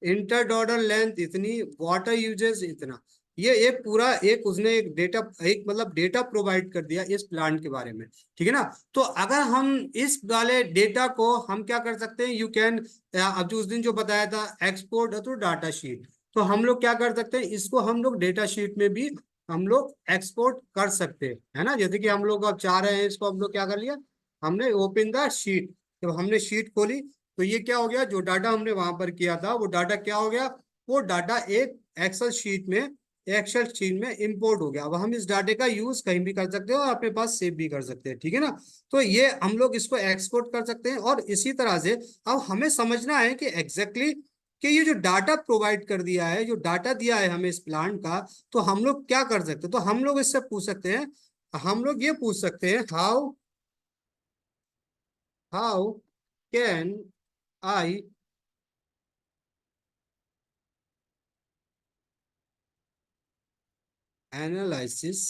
इंटरडॉर्डल लेंथ इतनी, वाटर यूजेस इतना। ये एक पूरा एक उसने एक डेटा, एक मतलब डेटा प्रोवाइड कर दिया इस प्लांट के बारे में, ठीक है ना। तो अगर हम इस वाले डेटा को हम क्या कर सकते हैं, यू कैन, अब जो उस दिन जो बताया था एक्सपोर्ट थ्रू डाटा शीट, तो हम लोग क्या कर सकते हैं, इसको हम लोग डेटा शीट में भी हम लोग एक्सपोर्ट कर सकते हैं, है ना। जैसे कि हम लोग अब चाह रहे हैं, इसको हम लोग क्या कर लिया, हमने ओपन द शीट, जब हमने शीट खोली तो ये क्या हो गया, जो डाटा हमने वहां पर किया था वो डाटा क्या हो गया, वो डाटा एक एक्सेल शीट में एक्सेल शीट में इंपोर्ट हो गया। अब हम इस डाटे का यूज कहीं भी कर सकते हैं और अपने पास सेव भी कर सकते हैं, ठीक है ना। तो ये हम लोग इसको एक्सपोर्ट कर सकते हैं। और इसी तरह से अब हमें समझना है कि एग्जैक्टली कि ये जो डाटा प्रोवाइड कर दिया है, जो डाटा दिया है हमें इस प्लांट का, तो हम लोग क्या कर सकते हैं। तो हम लोग इससे पूछ सकते हैं, हम लोग ये पूछ सकते हैं, हाउ कैन आई एनालिसिस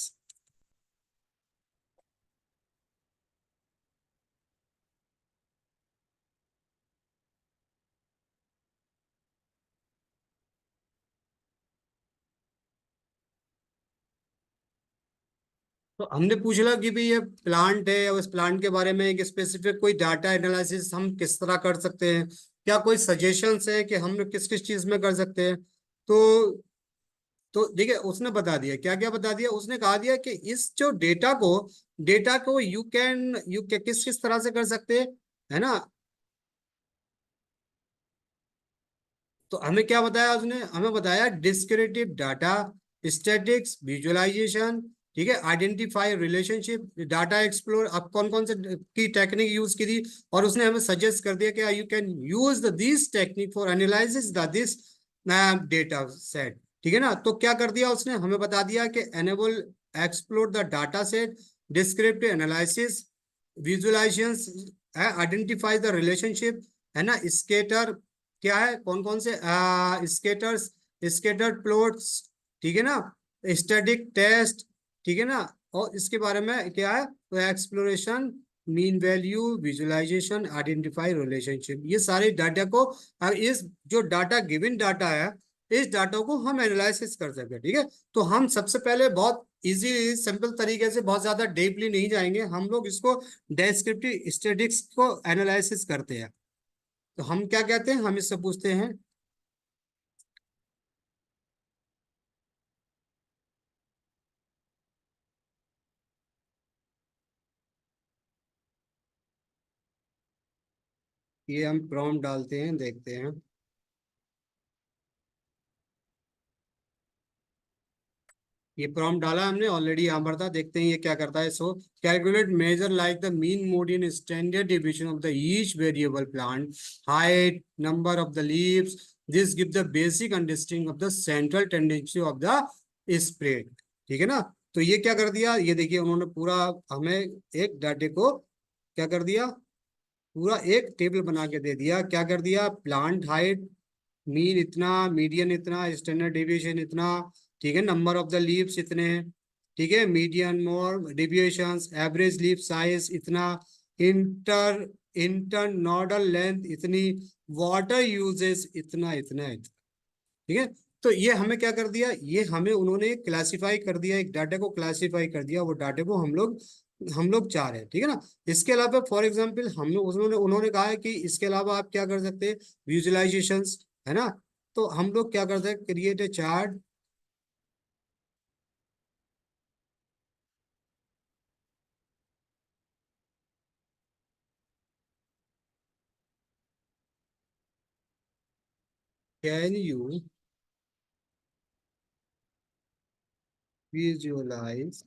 तो हमने पूछा कि भाई ये प्लांट है और इस प्लांट के बारे में एक स्पेसिफिक कोई डाटा एनालिसिस हम किस तरह कर सकते हैं, क्या कोई सजेशंस है कि हम किस किस चीज में कर सकते हैं। तो देखिए उसने बता दिया, क्या क्या बता दिया, उसने कहा दिया कि इस जो डेटा को यू किस किस तरह से कर सकते हैं, है ना। तो हमें क्या बताया उसने, हमें बताया डिस्क्रिप्टिव डाटा, स्टैटिक्स, विजुअलाइजेशन, ठीक है, आइडेंटिफाई रिलेशनशिप, डाटा एक्सप्लोर। अब कौन कौन से की टेक्निक यूज की थी, और उसने हमें सजेस्ट कर दिया कि you can use this technique for analysis this data set, ठीक है ना। तो क्या कर दिया उसने, हमें बता दिया कि enable explore the data set, descriptive analysis, visualization, identify the relationship, है ना, स्केटर, क्या है, कौन कौन से स्केटर्स, स्केटर प्लॉट्स, ठीक है ना, स्टैटिक टेस्ट, ठीक है ना। और इसके बारे में क्या है, तो exploration, mean value, visualization, identify relationship, ये सारे डाटा को इस जो डाटा गिवन डाटा है, इस डाटा को हम एनालिसिस कर सकते हैं, ठीक है। तो हम सबसे पहले बहुत इजी सिंपल तरीके से, बहुत ज्यादा डीपली नहीं जाएंगे, हम लोग इसको डेस्क्रिप्टिव स्टैटिस्टिक्स को एनालिसिस करते हैं। तो हम क्या कहते हैं, हम इससे पूछते हैं, ये हम प्रॉम्प्ट डालते हैं, देखते हैं। ये प्रॉम्प्ट डाला हमने ऑलरेडी, यहाँ पर था, देखते हैं ये क्या करता है। So calculate measure like the mean median standard division of the each variable plant, height, number of the leaves, this give the basic understanding of the central tendency of the spread, ठीक है ना। तो ये क्या कर दिया, ये देखिए उन्होंने पूरा हमें एक डाटे को क्या कर दिया, पूरा एक टेबल बना के दे दिया। क्या कर दिया, प्लांट हाइट, मीन इतना, मीडियन इतना, स्टैंडर्ड डेविएशन इतना, ठीक है, नंबर ऑफ द लीव्स इतने, ठीक है, मीडियन मोर डेविएशंस, एवरेज लीफ साइज इतना, इंटर इंटर नोडल लेंथ इतनी, वाटर यूजेस इतना इतना इतना, ठीक है। तो ये हमें क्या कर दिया, ये हमें उन्होंने क्लासिफाई कर दिया, एक डाटा को क्लासिफाई कर दिया, वो डाटे को हम लोग चाह रहे हैं, ठीक है ना। इसके अलावा फॉर एग्जांपल हम लोग उन्होंने उन्होंने कहा है कि इसके अलावा आप क्या कर सकते हैं, विजुअलाइजेशंस, है ना। तो हम लोग क्या करते हैं, create a chart, can you visualize,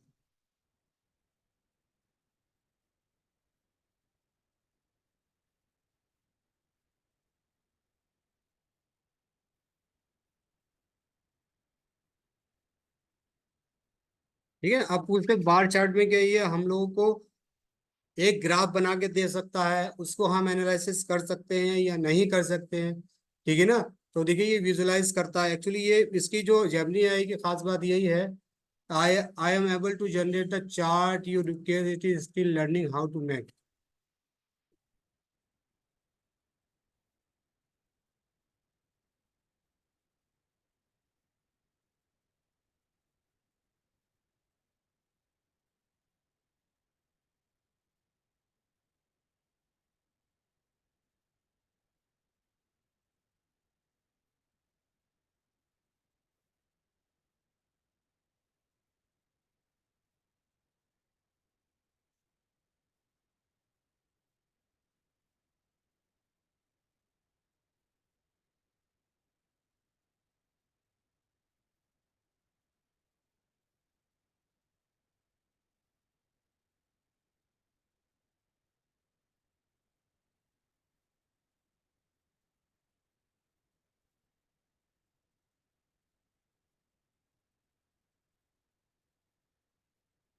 ठीक है। आप पूछते बार चार्ट में क्या, ये हम लोगों को एक ग्राफ बना के दे सकता है, उसको हम एनालिसिस कर सकते हैं या नहीं कर सकते हैं, ठीक है ना। तो देखिए ये विजुलाइज करता है, एक्चुअली ये इसकी जो जेमिनी आई की खास बात यही है, I am able to generate the chart you require, it is still learning how to make.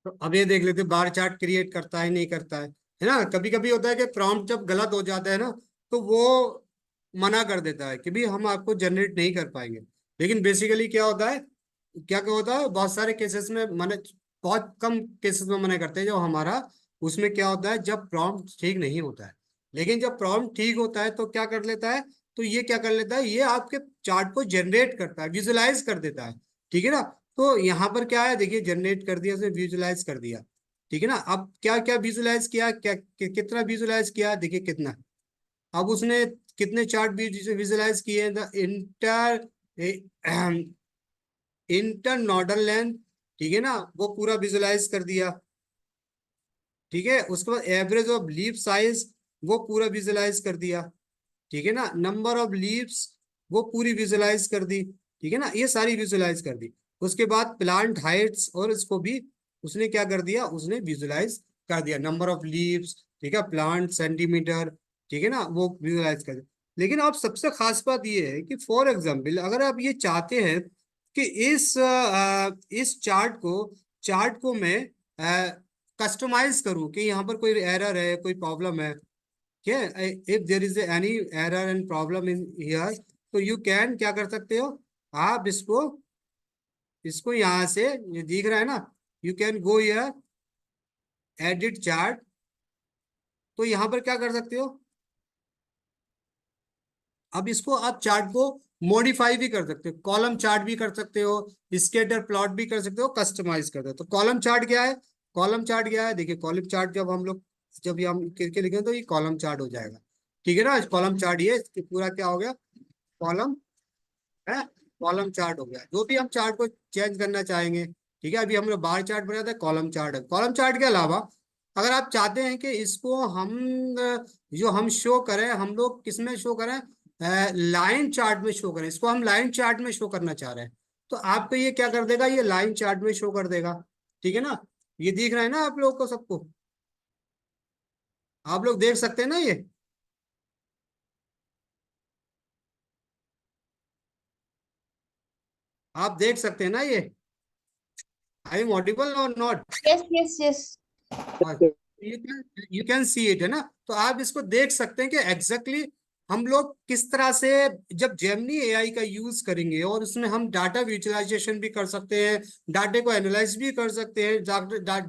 तो अब ये देख लेते बार चार्ट क्रिएट करता है नहीं करता है ना। कभी कभी होता है कि प्रॉम्प्ट जब गलत हो जाता है ना, तो वो मना कर देता है कि भी हम आपको जनरेट नहीं कर पाएंगे। लेकिन बेसिकली क्या होता है, क्या क्या होता है, बहुत सारे केसेस में मना, बहुत कम केसेस में मना करते हैं जो हमारा, उसमें क्या होता है जब प्रॉम्प्ट ठीक नहीं होता है। लेकिन जब प्रॉम्प्ट ठीक होता है तो क्या कर लेता है, तो ये क्या कर लेता है, ये आपके चार्ट को जनरेट करता है, विजुलाइज कर देता है। ठीक है ना। तो यहाँ पर क्या है, देखिए जनरेट कर दिया, उसने विजुलाइज कर दिया। ठीक है ना। अब क्या क्या विजुलाइज किया, क्या कितना विजुलाइज किया, देखिए कितना। अब उसने कितने चार्ट विजुलाइज किए, द इंटर नोडल लेंथ, ठीक है ना, वो पूरा विजुलाइज कर दिया। ठीक है। उसके बाद एवरेज ऑफ लीफ साइज, वो पूरा विजुलाइज कर दिया। ठीक है ना। नंबर ऑफ लीव्स, वो पूरी विजुलाइज कर दी। ठीक है ना, ये सारी विजुलाइज कर दी। उसके बाद प्लांट हाइट्स, और इसको भी उसने क्या कर दिया, उसने विजुलाइज कर दिया। नंबर ऑफ लीव्स, ठीक है, प्लांट सेंटीमीटर, ठीक है ना, वो विजुलाइज कर दिया। लेकिन अब सबसे खास बात ये है कि फॉर एग्जाम्पल अगर आप ये चाहते हैं कि इस चार्ट को मैं कस्टमाइज करूं कि यहाँ पर कोई एरर है, कोई प्रॉब्लम है, क्या, if there is any error and problem in here, तो यू कैन क्या कर सकते हो, आप इसको इसको यहां से, ये दिख रहा है ना, you can go here edit chart. तो यहां पर क्या कर सकते हो, अब इसको आप चार्ट को मॉडिफाई भी कर सकते हो, कॉलम चार्ट भी कर सकते हो, स्केटर प्लॉट भी कर सकते हो, कस्टमाइज कर सकते हो। तो कॉलम चार्ट क्या है, कॉलम चार्ट क्या है, देखिए कॉलम चार्ट जब हम लोग, जब ये हम करके लिखेंगे तो ये कॉलम चार्ट हो जाएगा। ठीक है ना। कॉलम चार्ट ये पूरा क्या हो गया, कॉलम है, कॉलम चार्ट हो गया। जो भी हम चार्ट को चेंज करना चाहेंगे, ठीक है, अभी हम लोग बार चार्ट बनाया था, कॉलम चार्ट है। कॉलम चार्ट के अलावा अगर आप चाहते हैं कि इसको हम जो हम शो करें, हम लोग किस में शो करें, लाइन चार्ट में शो करें, इसको हम लाइन चार्ट में शो करना चाह रहे हैं, तो आपको ये क्या कर देगा, ये लाइन चार्ट में शो कर देगा। ठीक है ना। ये दिख रहा है ना आप लोग को, सबको, आप लोग देख सकते हैं ना ये, आप देख सकते हैं ना ये, आई एम ऑडिबल और not, Yes, yes, yes. You can see it, है ना। तो आप इसको देख सकते हैं कि एग्जैक्टली हम लोग किस तरह से जब जेमिनी एआई का यूज करेंगे, और उसमें हम डाटा विजुअलाइजेशन भी कर सकते हैं, डाटे को एनालाइज भी कर सकते हैं,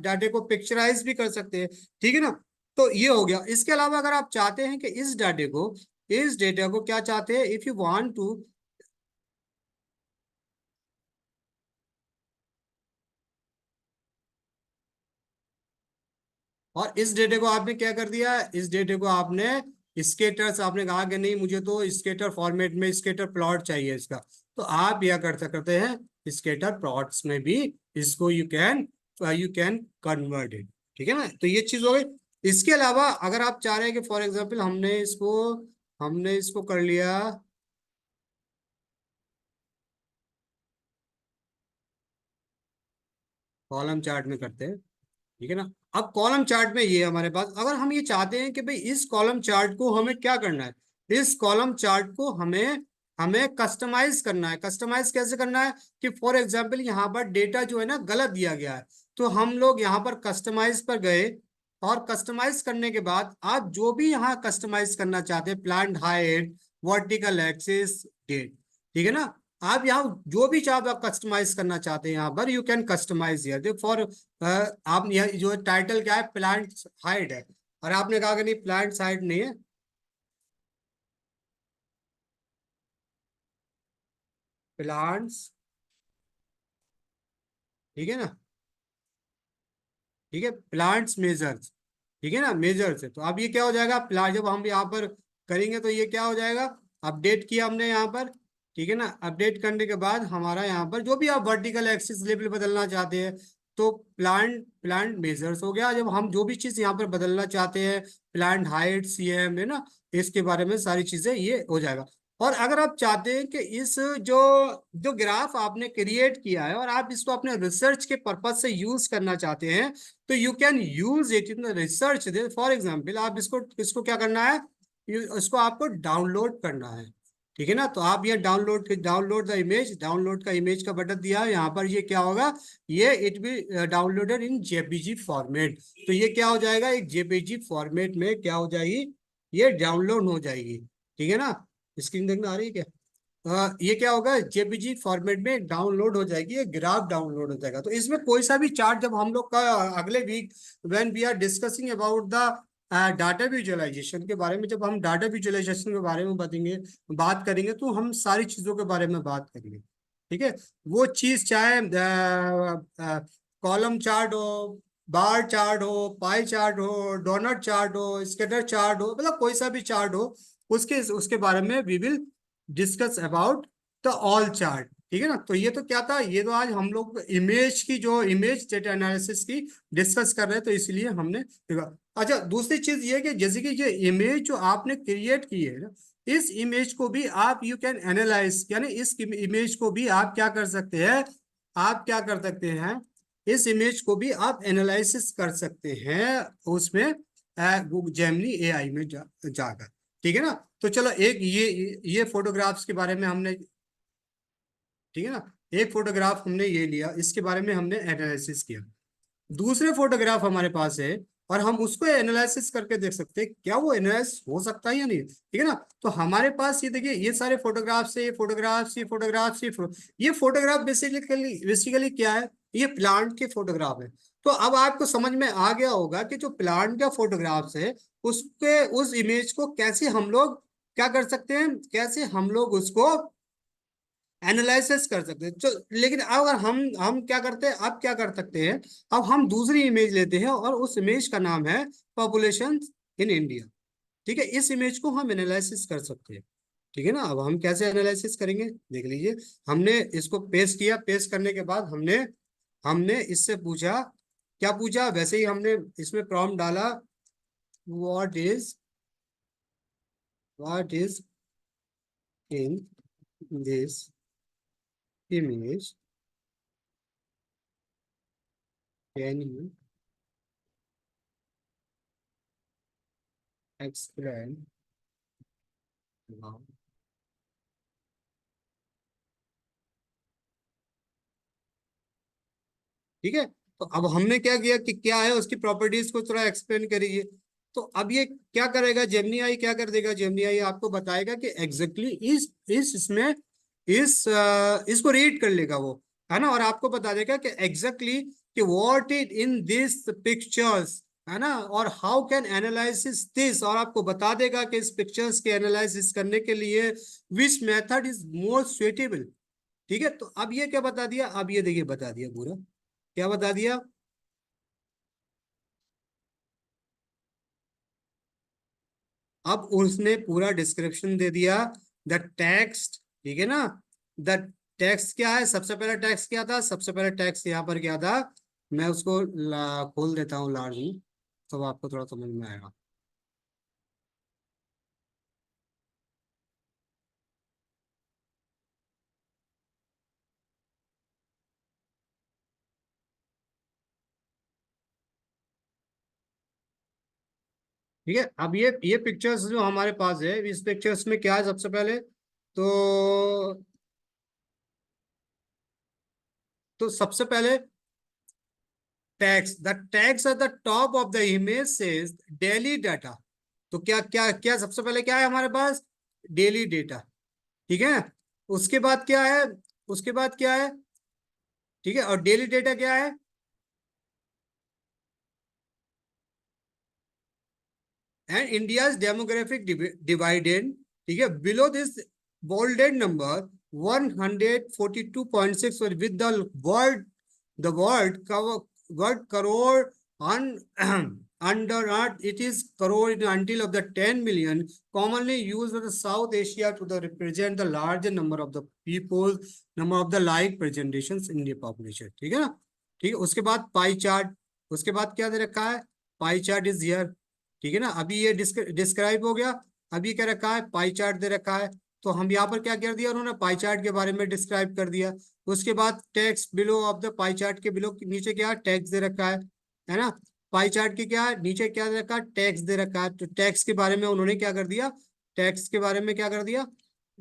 डाटे को पिक्चराइज भी कर सकते हैं। ठीक है ना। तो ये हो गया। इसके अलावा अगर आप चाहते हैं कि इस डेटा को क्या चाहते हैं, इफ यू वांट टू, और इस डेटे को आपने क्या कर दिया, इस डेटे को आपने स्केटर्स, आपने कहा कि नहीं मुझे तो स्केटर फॉर्मेट में स्केटर प्लॉट चाहिए इसका, तो आप यह कर सकते हैं स्केटर प्लॉट्स में भी इसको यू कैन कन्वर्ट इट। ठीक है ना। तो ये चीज हो गई। इसके अलावा अगर आप चाह रहे हैं कि फॉर एग्जाम्पल हमने इसको कर लिया, कॉलम चार्ट में करते हैं। ठीक है ना। अब कॉलम चार्ट में ये हमारे पास, अगर हम ये चाहते हैं कि भाई इस कॉलम चार्ट को हमें क्या करना है, इस कॉलम चार्ट को हमें हमें कस्टमाइज करना है। कस्टमाइज कैसे करना है कि फॉर एग्जांपल यहाँ पर डेटा जो है ना गलत दिया गया है, तो हम लोग यहाँ पर कस्टमाइज पर गए, और कस्टमाइज करने के बाद आप जो भी यहाँ कस्टमाइज करना चाहते हैं, plant height, vertical axis, date, ठीक है ना, आप यहाँ जो भी चाहो आप कस्टमाइज करना चाहते हैं यहाँ पर you can customize here. For आप यहाँ जो टाइटल क्या है, प्लांट हाइट है, और आपने कहा कि नहीं प्लांट हाइट नहीं है, प्लांट्स, ठीक है ना, ठीक है, प्लांट्स मेजर्स, ठीक है ना, मेजर्स है। तो अब ये क्या हो जाएगा, प्लांट जब हम यहाँ पर करेंगे तो ये क्या हो जाएगा, अपडेट किया हमने यहाँ पर। ठीक है ना। अपडेट करने के बाद हमारा यहाँ पर जो भी आप वर्टिकल एक्सिस लेवल बदलना चाहते हैं, तो प्लांट प्लांट मेजर्स हो गया। जब हम जो भी चीज यहाँ पर बदलना चाहते हैं, प्लांट हाइट, सीएम, है ना, इसके बारे में सारी चीजें ये हो जाएगा। और अगर आप चाहते हैं कि इस जो जो ग्राफ आपने क्रिएट किया है और आप इसको अपने रिसर्च के पर्पज से यूज करना चाहते हैं, तो you can use it in research. For example आप इसको इसको क्या करना है, इसको आपको डाउनलोड करना है। ठीक है ना। तो आप ये डाउनलोड का इमेज का बटन दिया है यहाँ पर, ये क्या होगा, ये it will downloaded in JPG format. तो ये क्या हो जाएगा, एक जेपीजी फॉर्मेट में क्या हो जाएगी, ये डाउनलोड हो जाएगी। ठीक है ना, स्क्रीन देखना आ रही है क्या, ये क्या होगा, जेपीजी फॉर्मेट में डाउनलोड हो जाएगी, ये ग्राफ डाउनलोड हो जाएगा। तो इसमें कोई सा भी चार्ट, जब हम लोग का अगले week when we are discussing about the data visualization के बारे में, जब हम डाटा विजुअलाइजेशन के बारे में बात करेंगे तो हम सारी चीजों के बारे में बात करेंगे। ठीक है, वो चीज चाहे कॉलम चार्ट हो, बार चार्ट हो, पाई चार्ट हो, डोनट चार्ट हो, स्कैटर चार्ट हो, मतलब कोई सा भी चार्ट हो, उसके बारे में we will discuss about the all chart. ठीक है ना। तो ये तो क्या था, ये तो आज हम लोग इमेज की, जो इमेज डेटा एनालिसिस की डिस्कस कर रहे हैं, तो इसलिए हमने देखा। अच्छा, दूसरी चीज ये कि जैसे कि ये इमेज जो आपने क्रिएट की है ना, इस इमेज को भी आप यू कैन एनालाइज, यानी इस इमेज को भी आप क्या कर सकते हैं, आप क्या कर सकते हैं, इस इमेज को भी आप एनालिसिस कर सकते हैं उसमें जेमिनी एआई में जाकर। ठीक है ना। तो चलो एक ये फोटोग्राफ्स के बारे में हमने, ठीक है ना, एक फोटोग्राफ हमने ये लिया, इसके बारे में हमने एनालिसिस किया। दूसरे फोटोग्राफ हमारे पास है और हम उसको एनालिसिस करके देख सकते हैं क्या वो एनालाइज हो सकता है या नहीं। ठीक है ना। तो हमारे पास ये देखिए, ये सारे फोटोग्राफ्स है, ये फोटोग्राफ बेसिकली क्या है, ये प्लांट के फोटोग्राफ है। तो अब आपको समझ में आ गया होगा कि जो प्लांट का फोटोग्राफ्स है, उस इमेज को कैसे हम लोग क्या कर सकते हैं, कैसे हम लोग उसको एनालिसिस कर सकते हैं। लेकिन अगर हम क्या करते हैं, अब क्या कर सकते हैं, अब हम दूसरी इमेज लेते हैं और उस इमेज का नाम है पॉपुलेशन इन इंडिया। ठीक है, इस इमेज को हम एनालिसिस कर सकते हैं। ठीक है ना। अब हम कैसे एनालिसिस करेंगे देख लीजिए। हमने इसको पेस्ट किया, पेस्ट करने के बाद हमने हमने इससे पूछा, क्या पूछा, वैसे ही हमने इसमें प्रॉम्प्ट डाला, what is in this image, can you explain now? ठीक है। तो अब हमने क्या किया कि क्या है उसकी प्रॉपर्टीज को थोड़ा एक्सप्लेन करिए। तो अब ये क्या करेगा, जेमिनी आई क्या कर देगा, जेमिनी आई आपको बताएगा कि एग्जैक्टली इसमें इसको रीड कर लेगा वो, है ना, और आपको बता देगा कि एग्जैक्टली कि what is in this pictures, है ना, और हाउ कैन एनालिसिस दिस, और आपको बता देगा कि इस पिक्चर्स के एनालिसिस करने के लिए which method is more suitable. ठीक है। तो अब ये क्या बता दिया, अब ये देखिए बता दिया पूरा, क्या बता दिया, अब उसने पूरा डिस्क्रिप्शन दे दिया, द टेक्स्ट। ठीक है ना, द टेक्स्ट क्या है, सबसे पहला टेक्स्ट क्या था, सबसे पहला टेक्स्ट यहाँ पर क्या था, मैं उसको खोल देता हूँ लार्ज में, तो आपको थोड़ा समझ में आएगा। ठीक है। अब ये पिक्चर्स जो हमारे पास है, इस पिक्चर्स में क्या है, सबसे पहले तो सबसे पहले tags, the tags at the top of the image says daily data. तो क्या क्या क्या सबसे पहले क्या है हमारे पास, डेली डेटा। ठीक है। उसके बाद क्या है, उसके बाद क्या है, ठीक है, और डेली डेटा क्या है, एंड इंडिया डेमोग्राफिक डिवाइडेड। ठीक है, below this bolded number 142.6 with the word crore on under earth, it is crore until of the 10 million, commonly used in the South Asia to the represent the larger number of the people, number of the like presentations in the population। ठीक है ना। ठीक है, उसके बाद pie chart, उसके बाद क्या दे रखा है, पाई चार्ट इज हियर। ठीक है ना, अभी ये डिस्क्राइब हो गया। अभी क्या रखा है, पाई चार्ट दे रखा है। तो हम यहाँ पर क्या कर दिया, उन्होंने पाई चार्ट के बारे में डिस्क्राइब कर दिया। उसके बाद text below of the pie chart के बिलो नीचे क्या टेक्स्ट दे रखा है ना। पाई चार्ट के क्या नीचे क्या दे रखा है, टेक्स्ट दे रखा है। तो टेक्स्ट के बारे में उन्होंने क्या कर दिया, टेक्स्ट के बारे में क्या कर दिया,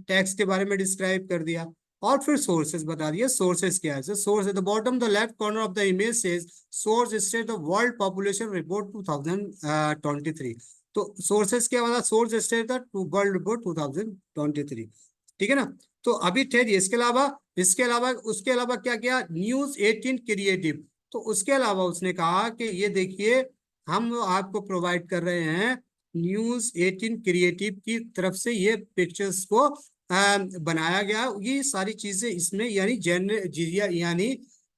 टेक्स्ट के बारे में डिस्क्राइब कर दिया और फिर सोर्सेस बता दिया। सोर्सेस क्या है? Source at the bottom the left corner of the image says source state the world population report 2023। तो सोर्सेस क्या वाला? Source state the world report 2023। ठीक है ना? तो अभी ठहरिए, इसके अलावा उसके अलावा क्या क्या? News 18 creative. तो उसके अलावा उसने कहा कि ये देखिए हम आपको प्रोवाइड कर रहे हैं न्यूज 18 क्रिएटिव की तरफ से ये पिक्चर्स को बनाया गया। ये सारी चीजें इसमें यानी यानी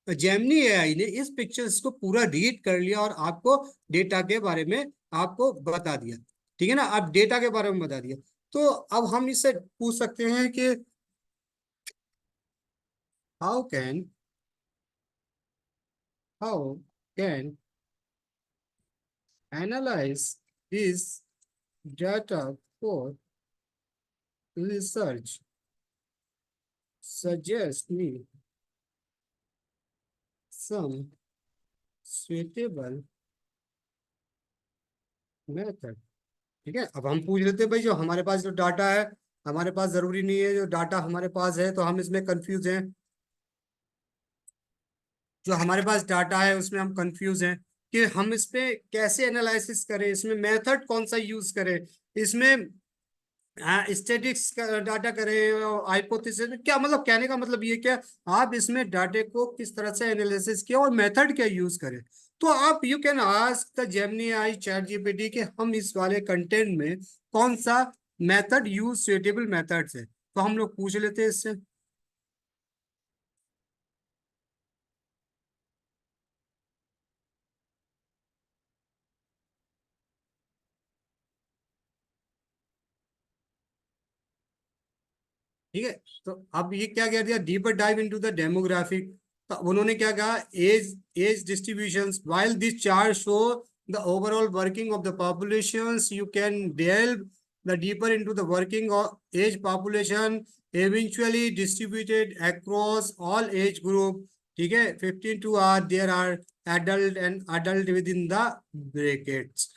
जेमिनी एआई ने इस पिक्चर्स को पूरा रीड कर लिया और आपको डेटा के बारे में आपको बता दिया। ठीक है ना? अब डेटा के बारे में बता दिया। तो अब हम इससे पूछ सकते हैं कि how can how can analyse this data for research suggest me some suitable method। ठीक है, अब हम पूछ लेते हैं भाई जो हमारे पास जो डाटा है, हमारे पास जरूरी नहीं है जो डाटा हमारे पास है तो हम इसमें कंफ्यूज हैं। जो हमारे पास डाटा है उसमें हम कंफ्यूज हैं कि हम इस पे कैसे एनालिसिस करें, इसमें मेथड कौन सा यूज करें, इसमें स्टैटिक्स का डाटा करें, हाइपोथेसिस में क्या मतलब? कहने का मतलब ये क्या, आप इसमें डाटे को किस तरह से एनालिसिस किया और मेथड क्या यूज करें। तो आप you can ask the Gemini I chat GPT कि हम इस वाले कंटेंट में कौन सा मेथड यूज सुटेबल मेथड्स है, तो हम लोग पूछ लेते हैं इससे। ठीक है, तो अब ये क्या कह दिया, deeper dive into the demographic. तो उन्होंने क्या कहा, age age distributions while this chart show the overall working of the populations you can delve the deeper into the working of age population eventually distributed across all age group। ठीक है, 15 to are there are adult and adult within the brackets।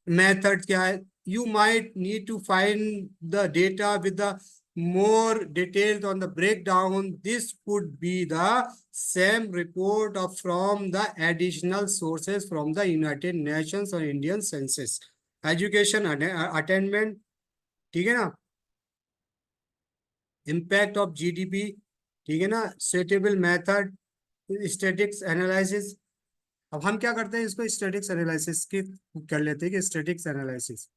Method क्या है, you might need to find the data with the more details on the breakdown। This could be the same report of from the additional sources from the United Nations or Indian Census। Education attainment, ठीक है ना, impact of GDP, ठीक है ना, suitable method, statistics analysis। अब हम क्या करते हैं, इसको स्टैटिक्स एनालिसिस की कर लेते हैं कि statics analysis.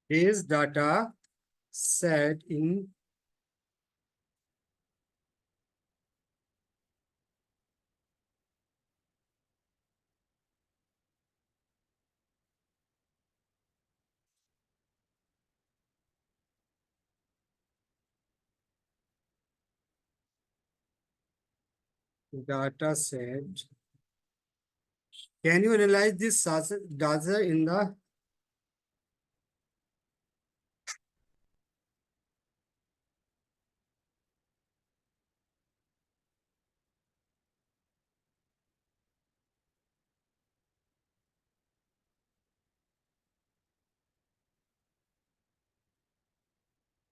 is data set in data set। Can you analyze this data in the,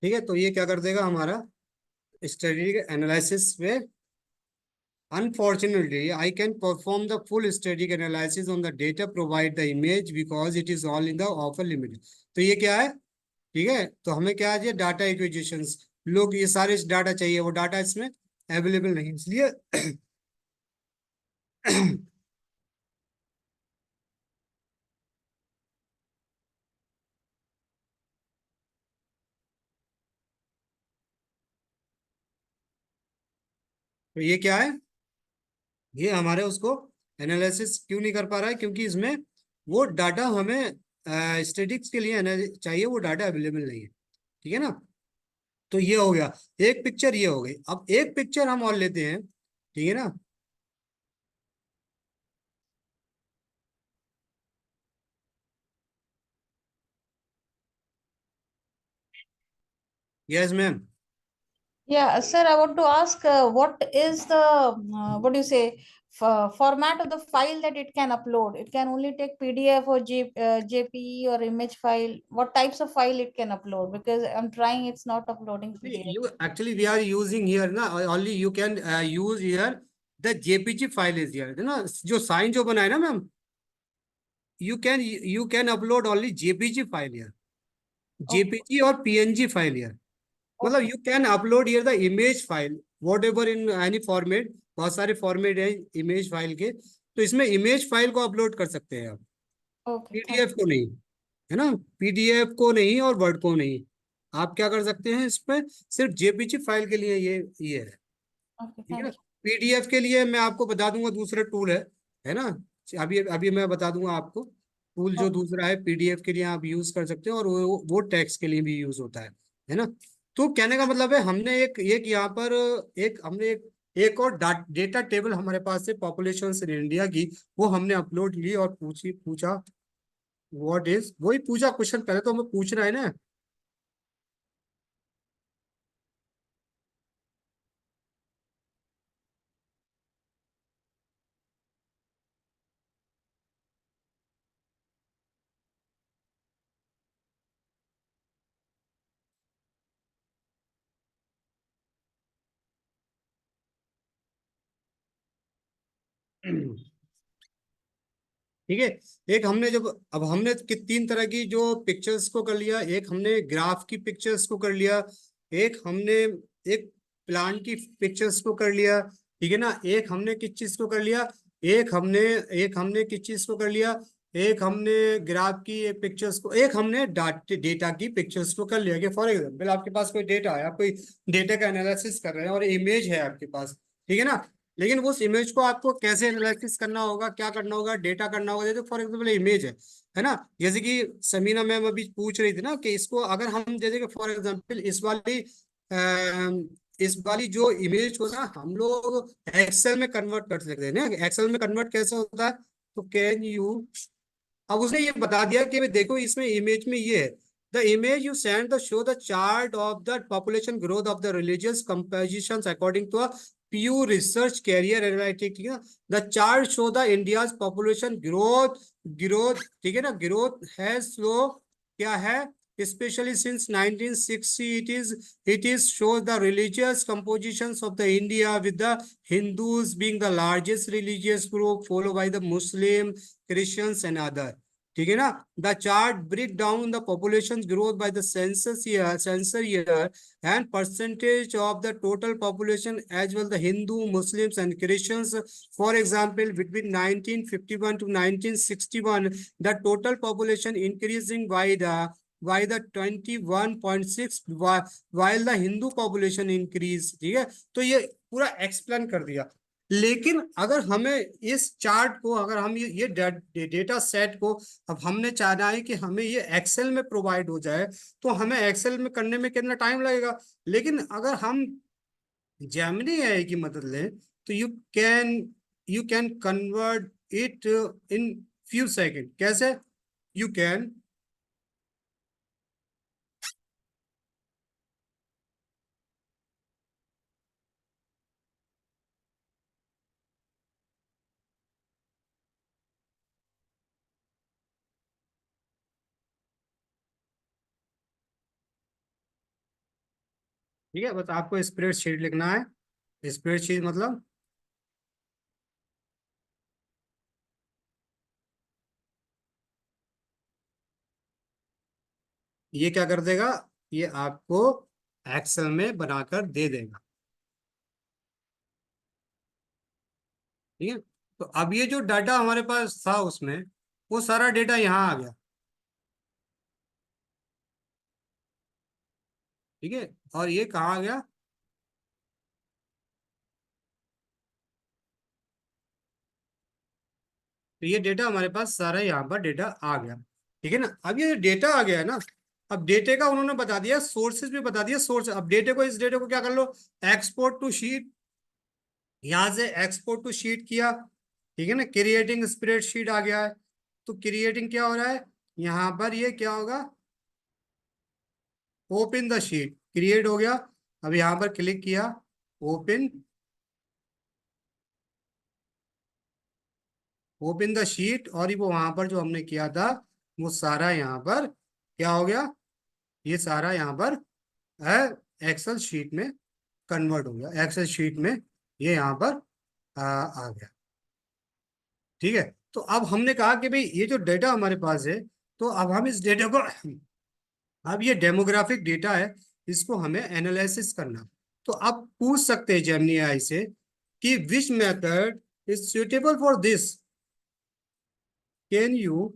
ठीक है, तो ये क्या कर देगा हमारा स्टैटिक एनालिसिस में। Unfortunately, I can perform the full static analysis on the data provide the image because it is all in the offer limit। तो ये क्या है? ठीक है, तो हमें क्या है, डाटा एक्विजिशंस, लोग ये सारे डाटा चाहिए, वो डाटा इसमें अवेलेबल नहीं, इसलिए तो ये क्या है, ये हमारे उसको एनालिसिस क्यों नहीं कर पा रहा है, क्योंकि इसमें वो डाटा हमें स्टेटिक्स के लिए चाहिए, वो डाटा अवेलेबल नहीं है। ठीक है ना? तो ये हो गया एक पिक्चर, ये हो गई। अब एक पिक्चर हम और लेते हैं, ठीक है ना। Yes ma'am. Yeah, sir, I want to ask what is the what do you say format of the file that it can upload? It can only take PDF or JPE or image file. What types of file it can upload? Because I'm trying, it's not uploading PDF. You actually we are using here ना, only you can use here the JPG file is here, है ना, जो sign जो बनाए ना ma'am, you can upload only JPG file here, JPG और PNG file here. मतलब Okay. you can upload here the image file whatever in any format, बहुत सारे फॉर्मेट है इमेज फाइल के, तो इसमें इमेज फाइल को अपलोड कर सकते हैं आप, Okay. Thank पीडीएफ को नहीं, है ना, पीडीएफ को नहीं और वर्ड को नहीं। आप क्या कर सकते हैं इस पे, सिर्फ जेपीजी फाइल के लिए ये है, Okay. ठीक है ना। Thank you. पीडीएफ के लिए मैं आपको बता दूंगा दूसरा टूल है ना, अभी अभी मैं बता दूंगा आपको टूल जो Okay. दूसरा है पीडीएफ के लिए आप यूज कर सकते हैं, और वो टेक्स्ट के लिए भी यूज होता है ना। तो कहने का मतलब है हमने एक एक यहाँ पर हमने एक और डेटा टेबल हमारे पास है पॉपुलेशन इन इंडिया की, वो हमने अपलोड ली और पूछा व्हाट इज, वही पूछा क्वेश्चन, पहले तो हमें पूछना है ना। ठीक है, एक हमने जब अब हमने तीन तरह की जो पिक्चर्स को कर लिया, एक हमने ग्राफ की पिक्चर्स को कर लिया, एक हमने एक प्लांट की पिक्चर्स को कर लिया, ठीक है ना, एक हमने किस चीज को कर लिया, एक हमने किस चीज को कर लिया, एक हमने ग्राफ की पिक्चर्स को, एक हमने डेटा की पिक्चर्स को कर लिया। कि फॉर एग्जाम्पल आपके पास कोई डेटा है, आप कोई डेटा का एनालिसिस कर रहे हैं और इमेज है आपके पास, ठीक है ना, लेकिन उस इमेज को आपको कैसे एनालिसिस करना होगा, क्या करना होगा, डेटा करना होगा। जैसे फॉर एग्जाम्पल इमेज है ना, जैसे कि समीना मैम अभी पूछ रही थी ना कि इसको अगर हम जैसे कि फॉर एग्जाम्पल इस वाली जो इमेज को ना हम लोग एक्सेल में कन्वर्ट कर सकते हैं ना। एक्सेल में कन्वर्ट कैसे होता है, तो कैन यू, अब उसने ये बता दिया कि भाई देखो इसमें इमेज में ये है, the image you send the show the chart of the population growth of the religious composition according to pure research career analytic, ठीक है ना। The chart show the India's population growth, ठीक है ना, ग्रोथ है स्लो, क्या है, especially since 1960 it is shows the religious compositions of the India with the Hindus being the largest religious group followed by the Muslim, Christians and other, ठीक है ना। The chart break down the population growth by the census year and percentage of the total population as well the Hindu, Muslims and Christians. For example, between 1951 to 1961, the total population increasing by the 21.6 while the Hindu population increased, ठीक है। तो ये पूरा explain कर दिया। लेकिन अगर हमें इस चार्ट को, अगर हम ये डेटा सेट को अब हमने चाहना है कि हमें ये एक्सेल में प्रोवाइड हो जाए, तो हमें एक्सेल में करने में कितना टाइम लगेगा। लेकिन अगर हम जेमिनी एआई की मदद लें तो you can convert it in few second. कैसे, यू कैन, ठीक है, बस आपको स्प्रेडशीट लिखना है। स्प्रेडशीट मतलब ये क्या कर देगा, ये आपको एक्सेल में बनाकर दे देगा, ठीक है। तो अब ये जो डाटा हमारे पास था उसमें, वो सारा डेटा यहाँ आ गया, ठीक है। और ये कहाँ आ गया, तो ये डेटा हमारे पास सारा यहाँ पर डेटा आ गया, ठीक है ना। अब ये डेटा आ गया है ना, अब डेटे का उन्होंने बता दिया, सोर्सेज भी बता दिया, सोर्स। अब डेटे को, इस डेटे को क्या कर लो, एक्सपोर्ट टू शीट, यहाँ से एक्सपोर्ट टू शीट किया, ठीक है ना। क्रिएटिंग स्प्रेडशीट आ गया है, तो क्रिएटिंग क्या हो रहा है, यहाँ पर ये क्या होगा, ओपन द शीट, क्रिएट हो गया। अब यहाँ पर क्लिक किया, ओपन ओपन द शीट, और वो वहां पर जो हमने किया था वो सारा यहाँ पर क्या हो गया, ये सारा यहाँ पर एक्सेल शीट में कन्वर्ट हो गया, एक्सेल शीट में ये यहाँ पर आ गया। ठीक है, तो अब हमने कहा कि भाई ये जो डेटा हमारे पास है, तो अब हम इस डेटा को अब ये डेमोग्राफिक डेटा है, इसको हमें एनालिसिस करना। तो आप पूछ सकते हैं जेमिनी एआई से कि which method is suitable for this, can you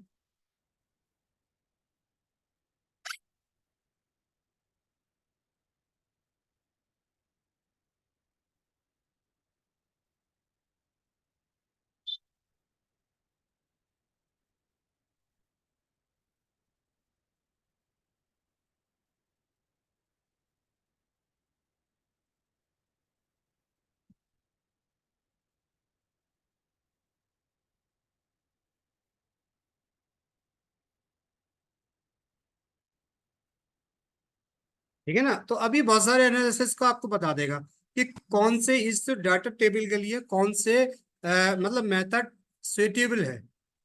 ठीक है ना। तो अभी बहुत सारे एनालिसिस को आपको बता देगा कि कौन से इस डाटा टेबल के लिए कौन से मतलब मेथड सुटेबल है।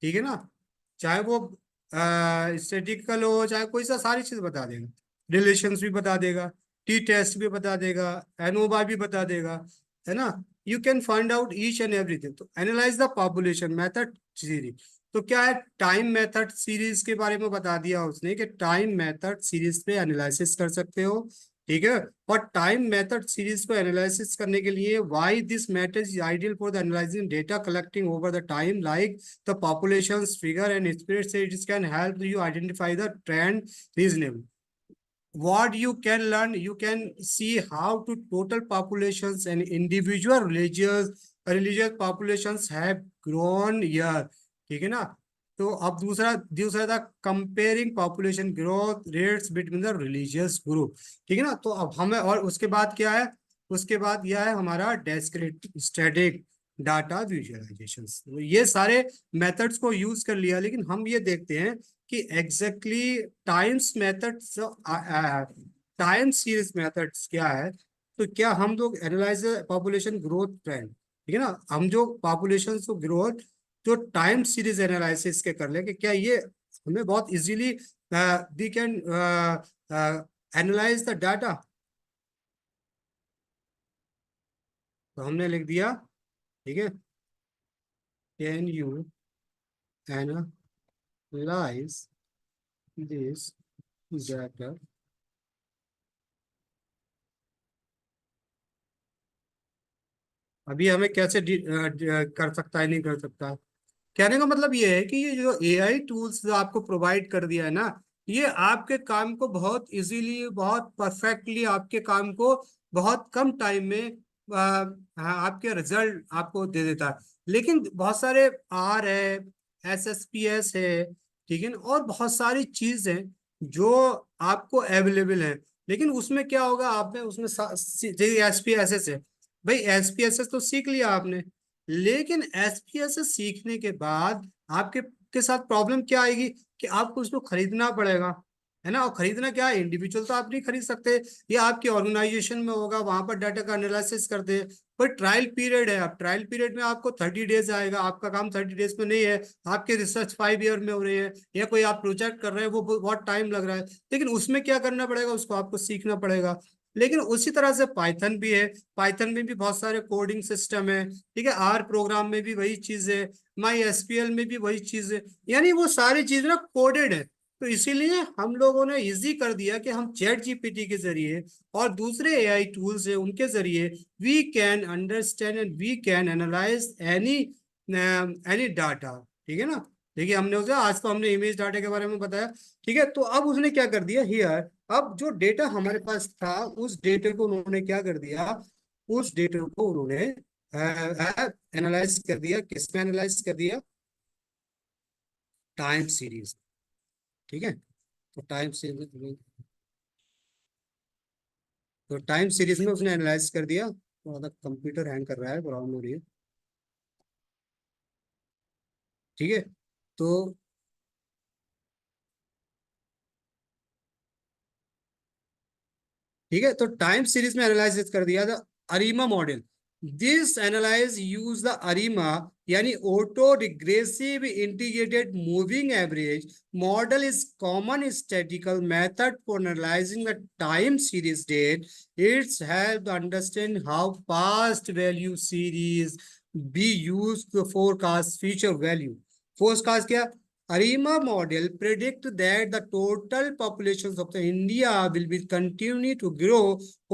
ठीक है ना, चाहे वो स्टैटिस्टिकल हो, चाहे कोई सा, सारी चीज बता देगा। रिलेशंस भी बता देगा, टी टेस्ट भी बता देगा, एनोवा भी बता देगा, है ना। You can find out each and everything. तो analyze the population method series, तो क्या है, टाइम मेथड सीरीज के बारे में बता दिया उसने कि टाइम मेथड सीरीज पे एनालिसिस कर सकते हो। ठीक है, और टाइम मेथड सीरीज को एनालिसिस करने के लिए why this method is ideal for the analysing data collecting over the time like the population's figure and spirit, say it can help you identify the trend reasonable. What you can learn, you can see how to total populations and individual religious populations have grown here. ठीक है ना। तो अब दूसरा दूसरा था comparing population growth rates between the religious group. ठीक है ना, तो अब हमें, और उसके बाद क्या है, उसके बाद यह है हमारा डिस्क्रिप्टिव स्टैटिक डाटा विजुअलाइजेशन। तो ये सारे मेथड्स को यूज कर लिया, लेकिन हम ये देखते हैं कि exactly times methods, time series methods क्या है। तो क्या हम लोग एनालाइज पॉपुलेशन ग्रोथ ट्रेंड, ठीक है ना, हम जो पॉपुलेशन को ग्रोथ जो टाइम सीरीज एनालिसिस के कर ले, कि क्या ये हमें बहुत easily we can analyse the data. तो हमने लिख दिया, ठीक है, can you analyze this data. अभी हमें कैसे कर सकता है, नहीं कर सकता। कहने का मतलब ये है कि ये जो एआई टूल्स जो आपको प्रोवाइड कर दिया है ना, ये आपके काम को बहुत इजीली, बहुत परफेक्टली, आपके काम को बहुत कम टाइम में आपके रिजल्ट आपको दे देता है। लेकिन बहुत सारे आर है, एसएसपीएस है, ठीक है ना, और बहुत सारी चीज है जो आपको अवेलेबल है। लेकिन उसमें क्या होगा, आपने उसमें एसपीएसएस है, भाई एसपीएसएस तो सीख लिया आपने, लेकिन एसपीएसएस सीखने के बाद आपके के साथ प्रॉब्लम क्या आएगी कि आपको उसको खरीदना पड़ेगा, है ना। और खरीदना क्या है, इंडिविजुअल तो आप नहीं खरीद सकते, ये आपकी ऑर्गेनाइजेशन में होगा, वहां पर डाटा का एनालिसिस करते हैं। पर ट्रायल पीरियड है, अब ट्रायल पीरियड में आपको 30 डेज आएगा, आपका काम 30 डेज में नहीं है, आपके रिसर्च 5 ईयर में हो रही है, या कोई आप प्रोजेक्ट कर रहे हैं वो बहुत टाइम लग रहा है। लेकिन उसमें क्या करना पड़ेगा, उसको आपको सीखना पड़ेगा। लेकिन उसी तरह से पाइथन भी है, पाइथन में भी बहुत सारे कोडिंग सिस्टम है, ठीक है, आर प्रोग्राम में भी वही चीज है, माई एसपीएल में भी वही चीज है, यानी वो सारी चीज ना कोडेड है। तो इसीलिए हम लोगों ने इजी कर दिया कि हम चैट जीपीटी के जरिए और दूसरे एआई टूल्स है उनके जरिए we can understand and we can analyze any any data. ठीक है ना, देखिए हमने उसे, आज तो हमने इमेज डाटा के बारे में बताया। ठीक है, तो अब उसने क्या कर दिया हियर, अब जो डेटा हमारे पास था उस डेटा को उन्होंने क्या कर दिया, उस डेटा को उन्होंने एनालाइज कर दिया, किसमें एनालाइज कर दिया, टाइम सीरीज। ठीक है, तो टाइम सीरीज में उसने एनालाइज कर दिया। तो कंप्यूटर हैंग कर रहा है, प्रॉब्लम हो रही है। ठीक है, तो ठीक है, तो टाइम सीरीज में एनालिसिस कर दिया था ARIMA model. This analyze use the ARIMA यानी auto regressive integrated moving average model is common statistical method for analyzing the time series data. Its help understand how past value series be use to forecast future value. Forecast क्या? Arima model predict that the total populations of the India will be continue to grow